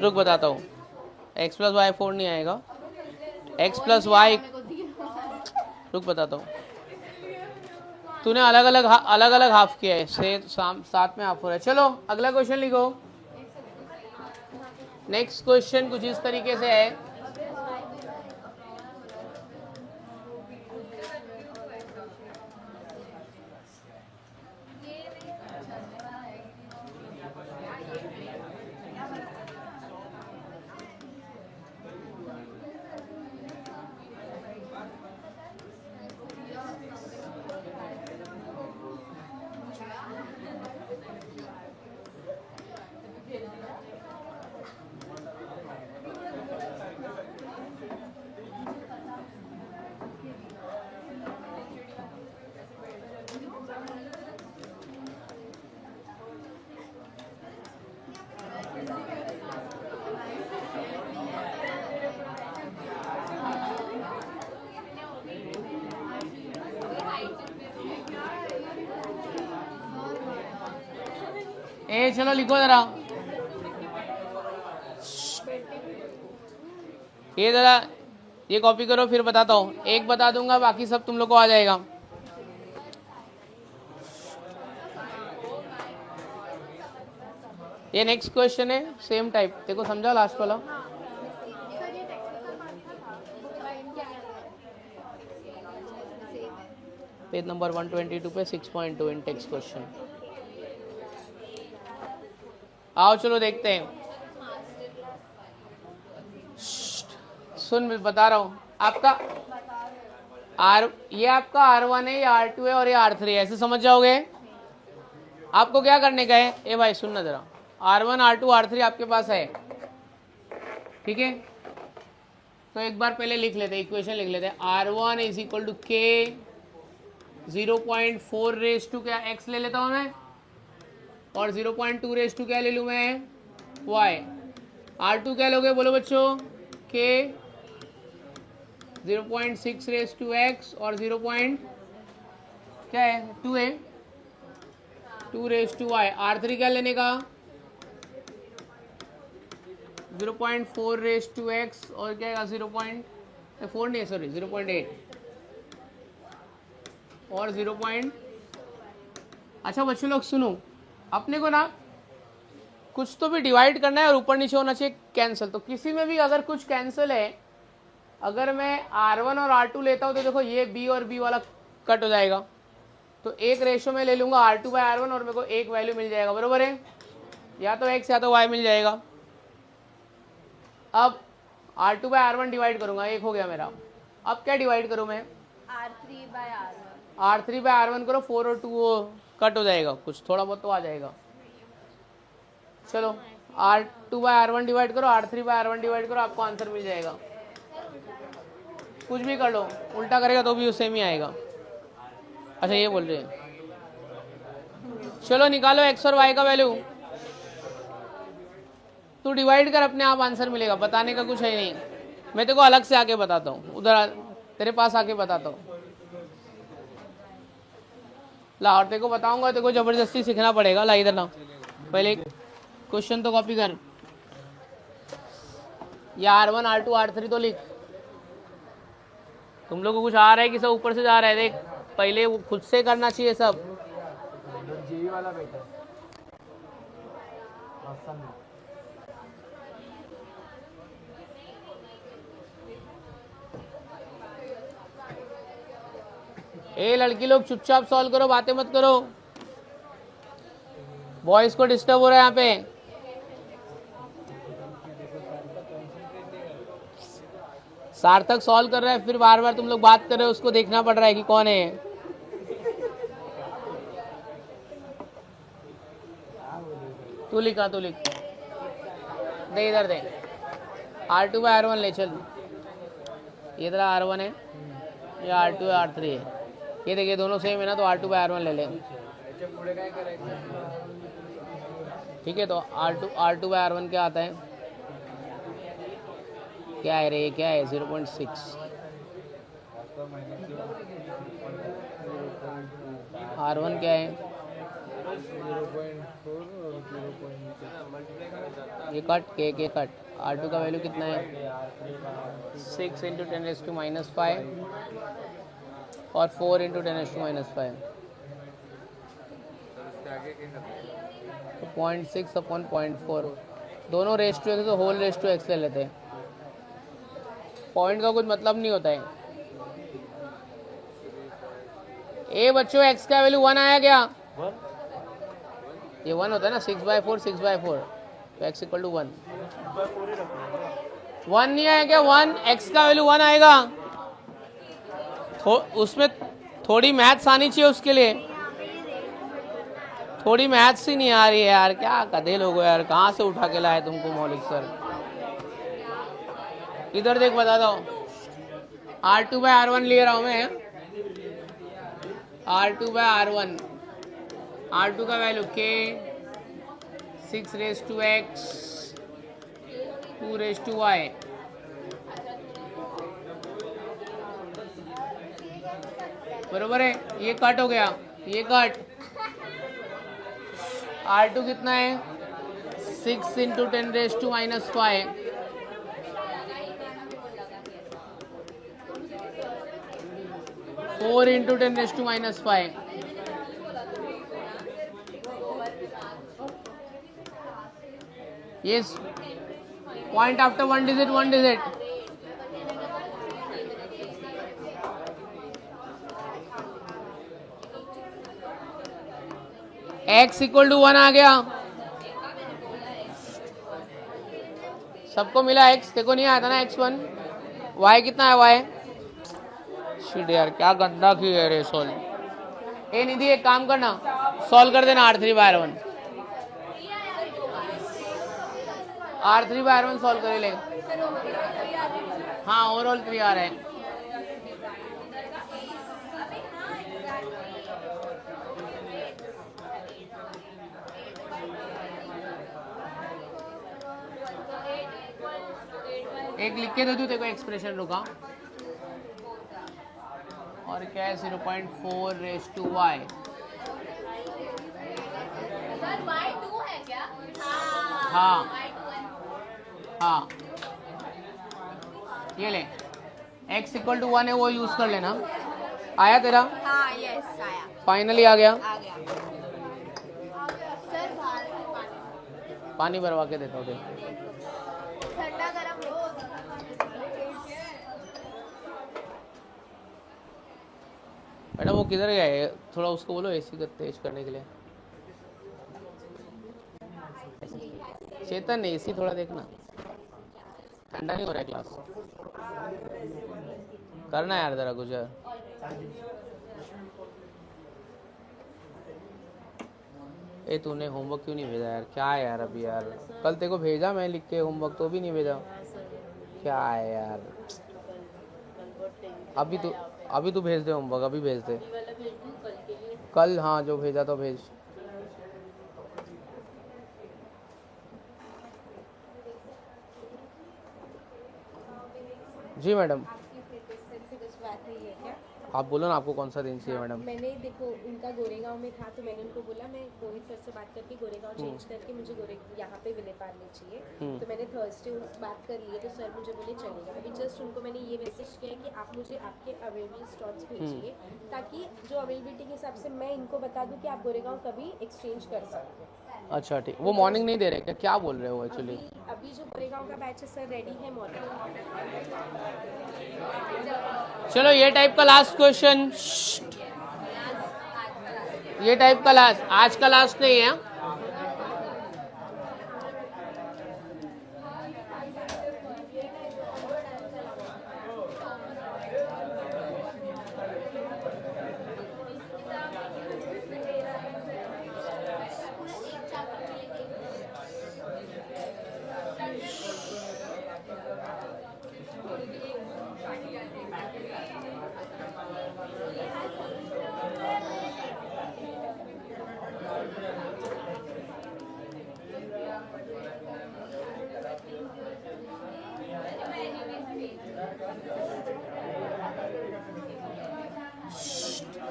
रुक बताता हूँ। x + y 4 नहीं आएगा, x + y, रुक बताता हूँ। तूने अलग अलग हाफ किया है, से साथ में हाफ हो रहा है। चलो अगला क्वेश्चन लिखो। नेक्स्ट क्वेश्चन कुछ इस तरीके से है। ए चलो लिखो जरा, ये जरा ये कॉपी करो, फिर बताता हूँ। एक बता दूंगा, बाकी सब तुम लोग को आ जाएगा। ये नेक्स्ट क्वेश्चन है, सेम टाइप। देखो समझा लास्ट वाला? पेज नंबर 122 पे 6.2 इन टेक्स्ट क्वेश्चन। आओ चलो देखते हैं। सुन बता रहा हूँ आपका ये आपका R1 है, ये R2 है और ये R3 है, ऐसे समझ जाओगे। आपको क्या करने का है, ए भाई सुनना जरा, R1 R2 R3 आपके पास है, ठीक है। तो एक बार पहले लिख लेते हैं, इक्वेशन लिख लेते हैं। R1 is equal to K 0.4 raise to क्या x ले लेता हूँ मैं, और 0.2 रेज टू क्या ले लूँ मैं, y। R2 क्या लोगे बोलो बच्चों, K 0.6 रेज टू x और 0. क्या है 2 है, 2 रेज टू y। R3 क्या लेने का, 0.4 रेज टू x और क्या है 0.4 नहीं सॉरी 0.8 और 0. अच्छा बच्चों लोग सुनो, अपने को ना कुछ तो भी डिवाइड करना है और ऊपर नीचे होना चाहिए कैंसिल। तो किसी में भी अगर कुछ कैंसिल है, अगर मैं R1 और R2 लेता हूँ तो देखो ये B और B वाला कट हो जाएगा, तो एक रेशो में ले लूंगा R2/R1 और मेरे को एक वैल्यू मिल जाएगा, बरोबर है। या तो x या तो y मिल जाएगा। अब R2/R1 डिवाइड करूंगा, एक हो गया मेरा। अब क्या डिवाइड करूं मैं, R3/R1 करो, 4 और 2 कट हो जाएगा, कुछ थोड़ा बहुत तो आ जाएगा। चलो R2/R1 डिवाइड करो, R3/R1 डिवाइड करो, आपको आंसर मिल जाएगा। कुछ भी कर लो, उल्टा करेगा तो भी सेम ही आएगा। अच्छा ये बोल रहे हैं, चलो निकालो x और y का वैल्यू। तू डिवाइड कर, अपने आप आंसर मिलेगा, बताने का कुछ है नहीं। मैं तेरे को अलग से आके बताता हूँ, उधर तेरे पास आके बताता हूँ। ला, और तेरे को बताऊंगा, तेरे को जबरदस्ती सीखना पड़ेगा। ला इधर ना, पहले क्वेश्चन तो कॉपी कर, या R1 R2 R3 तो लिख। तुम लोग को कुछ आ रहा है कि सब ऊपर से जा रहा है, देख पहले वो खुद से करना चाहिए सब। जीवी वाला बेटा ए लड़की लोग चुपचाप सॉल्व करो, बातें मत करो, बॉयज को डिस्टर्ब हो रहा है यहाँ पे। सार्थक सॉल्व कर रहा है, फिर बार बार तुम लोग बात कर रहे हो, उसको देखना पड़ रहा है कि कौन है। तू लिखा, तू लिख दे, इधर दे। R2/R1 ले चल, ये तेरा R1 है, ये R2 R3 है। ये देखिए दोनों सेम है ना, तो R2/R1 ले ले, ठीक है। तो R2/R1 क्या आता है, क्या है रे, क्या है 0.6। R1 क्या है, ये कट के कट। R2 का वैल्यू कितना है, 6 × 10⁻⁵ और 4 × 10⁻⁵। तो 0.6/0.4 दोनों रेस टू एक्स, तो होल रेस टू एक्स ले लेते हैं। पॉइंट का कुछ मतलब नहीं होता है। ए बच्चों x का वैल्यू 1 आया क्या, ये 1 होता है ना, 6/4 6/4, तो x = 1। 1 नहीं आया क्या, 1 x का वैल्यू 1 आएगा। उसमें थोड़ी मैथ्स आनी चाहिए, उसके लिए थोड़ी मैथ्स ही नहीं आ रही है यार, क्या गधे लोग हो यार, कहाँ से उठा के लाए तुमको मौलिक सर। इधर देख, बताता हूँ, R2/R1 ले रहा हूँ मैं, R2/R1, R2 का value K 6 raise to x 2 raise to y। बरोबर है, ये कट हो गया, ये कट। R2 कितना है 6 into 10⁻⁻⁵, 4 into 10⁻⁵, yes, point after one digit, x equal to 1 आ गया, सबको मिला x, देखो नहीं आया था ना x1, y कितना है y, शिट यार क्या गंदा की है रे सॉल्व। ए निधि एक काम करना, सॉल्व कर देना R3/R1, R3/R1 सॉल्व कर ले। हाँ ओवरऑल 3 आ रहा है। एक लिख के दे दूं तेरे को एक्सप्रेशन रुका, और क्या है 0.4 raised to y, sir y2 है क्या? हाँ y2 है। हाँ ये ले, x इक्वल टू 1 है वो यूज कर लेना। आया तेरा? हाँ यस आया, फाइनली आ गया। आ गया। सर पानी भरवा के देता हूँ फिर। ठंडा गरम हो। मैडम वो किधर गया है, थोड़ा उसको बोलो एसी का तेज करने के लिए। चेतन एसी थोड़ा देखना, ठंडा नहीं हो रहा है क्लास, करना यार जरा कुछ यार। ए तूने होमवर्क क्यों नहीं भेजा यार, क्या है यार अभी यार, कल तेरे को भेजा मैं लिख के होमवर्क तो भी नहीं भेजा, क्या है यार। अभी तू भेज दे होमवर्क, अभी भेज दे कल, हाँ जो भेजा तो भेज। जी मैडम, आप बोलो ना आपको कौन सा दिन चाहिए मैडम। मैंने देखो उनका गोरेगांव में था तो मैंने उनको बोला मैं रोहित सर से बात करके गोरेगांव चेंज करके मुझे यहाँ पे विले पार्ले चाहिए, तो मैंने थर्सडे बात कर ली है, तो सर मुझे बोले चलेगा। अभी जस्ट उनको मैंने ये मैसेज किया है कि आप मुझे आपके अवेलेबल स्लॉट्स भेजिए, ताकि जो अवेलेबिलिटी के हिसाब से मैं इनको बता दूँ कि आप गोरेगांव कभी एक्सचेंज कर सकते हैं। अच्छा ठीक, वो मॉर्निंग नहीं दे रहे क्या, क्या बोल रहे हो एक्चुअली? अभी जो गोरेगांव का बैच है सर रेडी है मॉर्निंग। चलो ये टाइप का लास्ट क्वेश्चन, ये टाइप का लास्ट, आज का लास्ट नहीं है।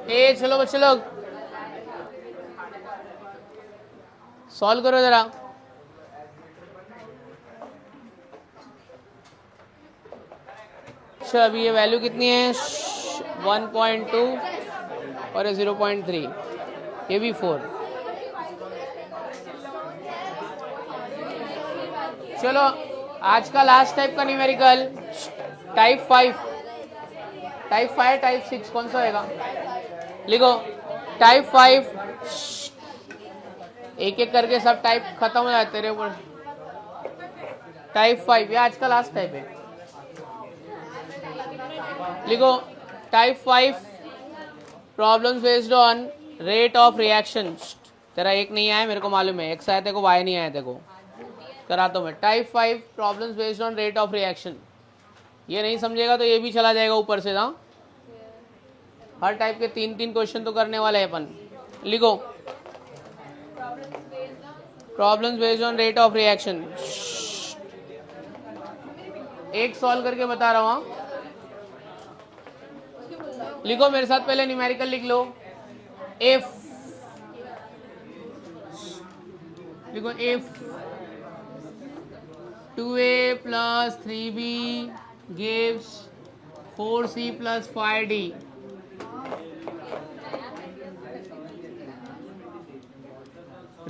ए चलो बच्चे लोग सॉल्व करो जरा। अच्छा अभी ये वैल्यू कितनी है 1.2 और ये 0.3, ये भी 4। चलो आज का लास्ट टाइप का न्यूमेरिकल टाइप 5, टाइप 6 कौन सा होगा लिखो। टाइप 5 एक एक करके सब टाइप खत्म हो जाते तेरे ऊपर। टाइप 5 ये आज का लास्ट टाइप है, लिखो। Type 5 problems based on rate of reaction. तेरा एक नहीं आया मेरे को मालूम है, एक्स आया तेरे को, वाई नहीं आया तेरे को, कराता हूं मैं। Type 5 problems based on rate of reaction, ये नहीं समझेगा तो ये भी चला जाएगा ऊपर से ना। हर टाइप के 3-3 क्वेश्चन तो करने वाले हैं अपन। लिखो problems based on rate of reaction, एक सॉल्व करके बता रहा हूं। लिखो मेरे साथ, पहले न्यूमेरिकल लिख लो। इफ देखो if 2a plus 3b gives 4c plus 5d,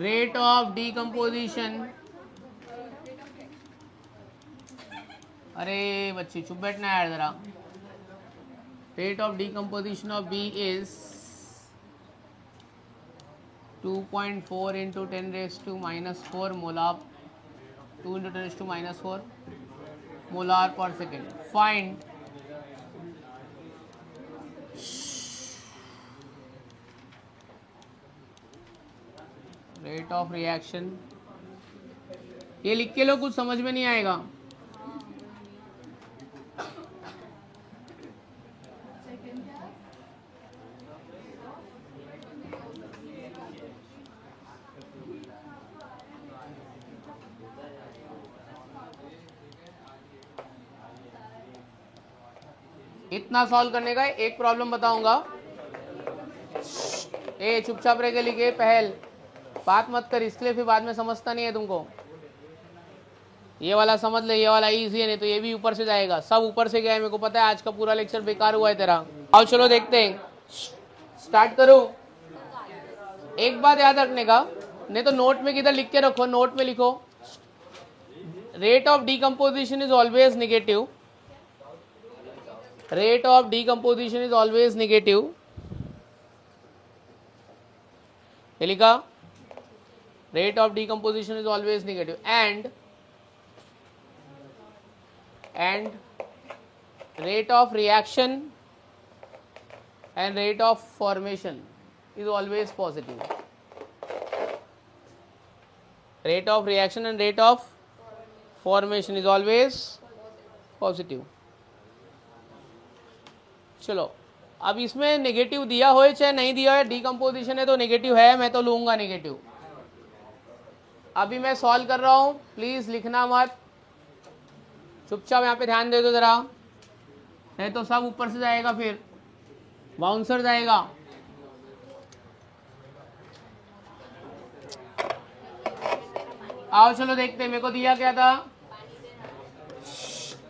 rate of decomposition, अरे बच्ची चुप बैठना यार जरा, rate of decomposition of B is 2.4 into 10 raised to minus 4 molar, 2 into 10 raised to minus 4 molar per second. Find rate of reaction. ये लिख के लो, कुछ समझ में नहीं आएगा. इतना सॉल्व करने का एक प्रॉब्लम बताऊंगा. ए चुपचाप रह के लिखे, पहल बात मत कर, इसलिए फिर बाद में समझता नहीं है तुमको. ये वाला समझ ले, ये वाला इजी है, नहीं तो ये भी ऊपर से जाएगा. सब ऊपर से गया है, मेरे को पता है. आज का पूरा लेक्चर बेकार हुआ है तेरा. आओ चलो देखते हैं, स्टार्ट करो. एक बात याद रखने का, नहीं तो नोट में किधर लिख के रखो, नोट में लिखो, rate of decomposition is always negative. Rate of decomposition is always negative. ये लिखा, rate of decomposition is always negative, and rate of reaction and rate of formation is always positive. Rate of reaction and rate of formation is always positive. चलो अब इसमें नेगेटिव दिया हो चाहे नहीं दिया है, डीकम्पोजिशन है तो नेगेटिव है, मैं तो लूंगा नेगेटिव. अभी मैं सॉल्व कर रहा हूं, प्लीज लिखना मत, चुपचाप यहाँ पे ध्यान दे दो जरा, नहीं तो सब ऊपर से जाएगा, फिर बाउंसर जाएगा. आओ चलो देखते हैं, मेरे को दिया क्या था.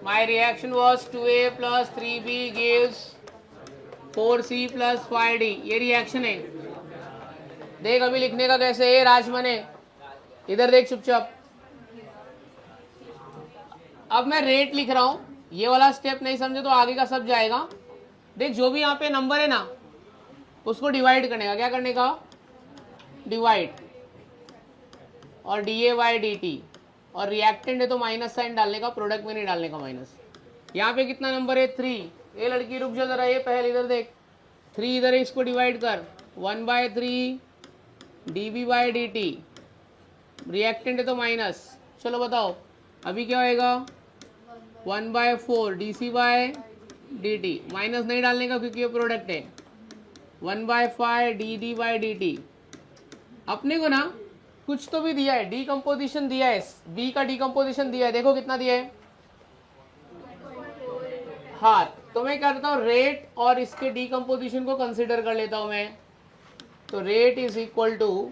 My reaction was 2a plus 3b gives 4c plus 5d. ये रिएक्शन है. देख अभी लिखने का कैसे है राजमने, इधर देख चुपचाप. अब मैं रेट लिख रहा हूं, ये वाला स्टेप नहीं समझे तो आगे का सब जाएगा. देख जो भी यहाँ पे नंबर है ना, उसको डिवाइड करने का. क्या करने का? डिवाइड. और da/dt, और रिएक्टेंट है तो माइनस साइन डालने का, प्रोडक्ट में नहीं डालने का माइनस. यहाँ पे कितना नंबर है? 3. ये लड़की रुक जा जरा, ये पहले इधर देख, 3 इधर है, इसको डिवाइड कर. 1/3 dB/dt, रिएक्टेंट है तो माइनस. चलो बताओ अभी क्या होएगा? 1/4 dC/dt, माइनस नहीं डालने का क्योंकि ये प्रोडक्ट है. 1/5 dd/dt. अपने को ना कुछ तो भी दिया है, डीकम्पोजिशन दिया है, बी का डीकम्पोजिशन दिया है. देखो कितना दिया है. हाँ तो मैं करता हूँ रेट और इसके डीकम्पोजिशन को कंसीडर कर लेता हूँ मैं. तो rate is equal to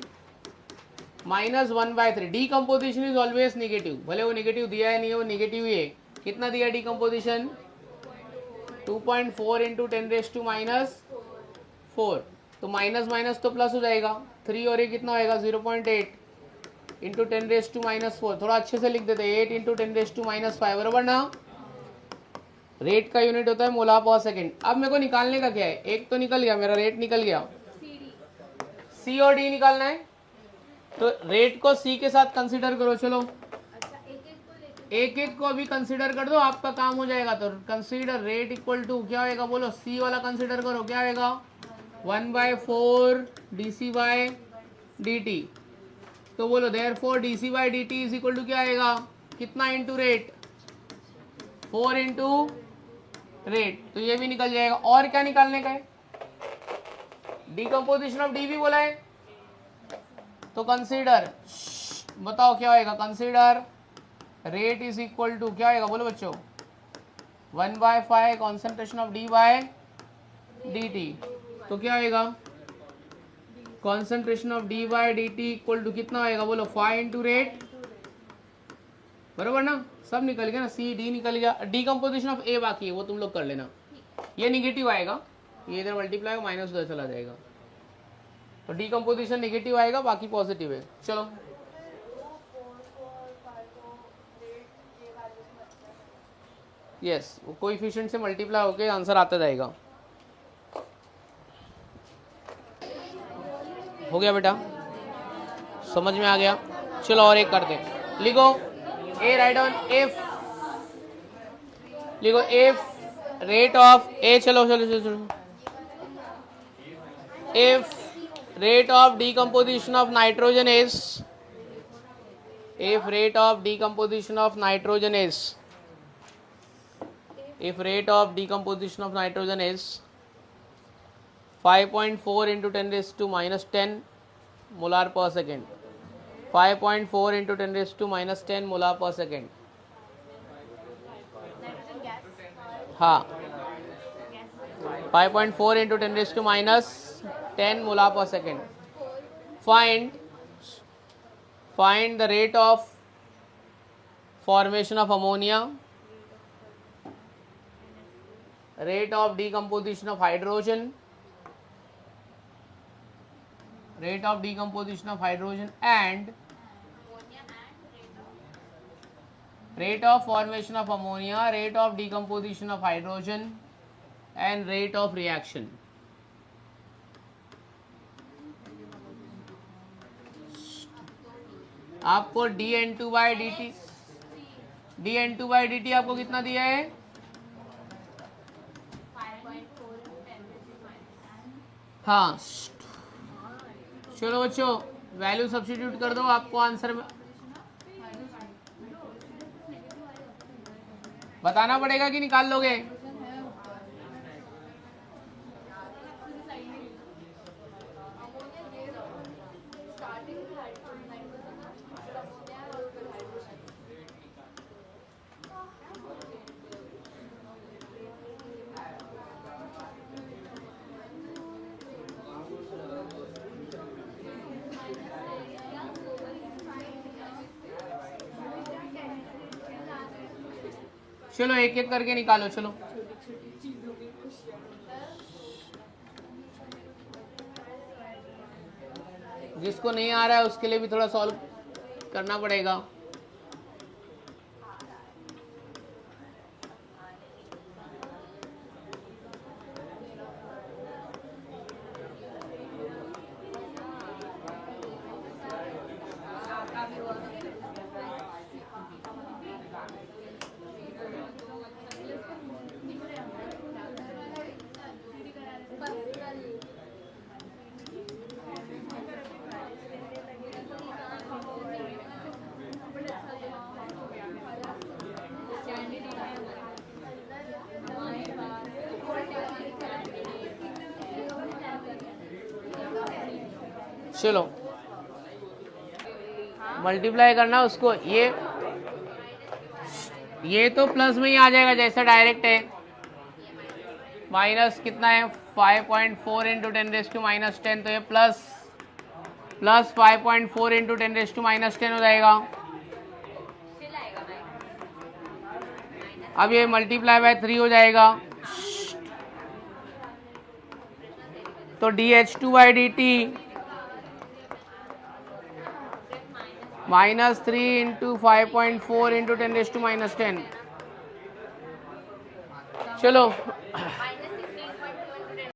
-1/3. Decomposition is always negative, भले वो नेगेटिव दिया है नहीं है, वो नेगेटिव ही है. कितना दिया डीकम्पोजिशन? 2.4 into 10 raised to -4. तो माइनस माइनस तो प्लस हो जाएगा. 3 और ये कितना होएगा? 0.8 इंटू 10 raised to -4. थोड़ा अच्छे से लिख देते हैं, 8 इंटू 10 raised to -5, बराबर ना. रेट का यूनिट होता है मोलार पर सेकेंड. अब मेरे को निकालने का क्या है? एक तो निकल गया मेरा, रेट निकल गया, सी और डी निकालना है. तो रेट को सी के साथ कंसीडर करो. चलो एक एक को अभी कंसीडर कर दो, आपका काम हो जाएगा. तो कंसीडर रेट इक्वल टू क्या होएगा? बोलो, सी वाला कंसीडर करो. क्या होएगा? 1/4 dC/dt. तो बोलो therefore dC/dt is equal to क्या आएगा? कितना इंटू रेट? 4 into rate. तो ये भी निकल जाएगा. और क्या निकालने का है? डीकम्पोजिशन ऑफ डी भी बोला है, तो कंसीडर, बताओ क्या होएगा? Consider rate is equal to क्या होएगा? बोलो बच्चों, 1/5 कॉन्सेंट्रेशन ऑफ डी/dt. तो क्या होएगा? Concentration of d by d t equal to कितना होएगा बोलो 5 इंटू रेट, बरोबर ना, सब निकल गया ना, सी डी निकल गया, डीकम्पोजिशन ऑफ ए बाकी है वो तुम लोग कर लेना, ये निगेटिव आएगा, ये इधर मल्टीप्लाई माइनस उधर चला जाएगा, तो डीकम्पोजिशन निगेटिव आएगा बाकी पॉजिटिव है। चलो यस, वो कोएफिशिएंट से मल्टीप्लाई होके आंसर आता जाएगा। हो गया बेटा, समझ में आ गया। चलो और एक करते हैं, लिखो ए राइट ऑन इफ, लिखो इफ रेट ऑफ ए, चलो चलो चलो चलो, if rate of decomposition of nitrogen is, if rate of decomposition of nitrogen is, if rate of decomposition of nitrogen is 5.4 into 10 raised to minus 10 molar per second, 5.4 into 10 raised to minus 10 molar per second, हाँ 5.4 into 10 raised to minus 10 molar per second. Find the rate of formation of ammonia, rate of decomposition of hydrogen, rate of decomposition of hydrogen, and rate of formation of ammonia, rate of decomposition of hydrogen, and rate of reaction. आपको dN2 by d T, dN2 by d T आपको कितना दिया है, हाँ चलो बच्चों वैल्यू सब्स्टिट्यूट कर दो, आपको आंसर में बताना पड़ेगा कि निकाल लोगे। चलो एक एक करके निकालो, चलो जिसको नहीं आ रहा है उसके लिए भी थोड़ा सॉल्व करना पड़ेगा। चलो मल्टीप्लाई करना उसको, ये तो प्लस में ही आ जाएगा जैसा डायरेक्ट है, माइनस कितना है 5.4 इंटू 10 रेज़ टू माइनस 10, तो ये plus 5.4 into 10 raise to minus 10 हो जाएगा। अब ये मल्टीप्लाई बाय 3 हो जाएगा, तो dH2 by d t minus 3 into 5.4 into 10 raise to minus 10। चलो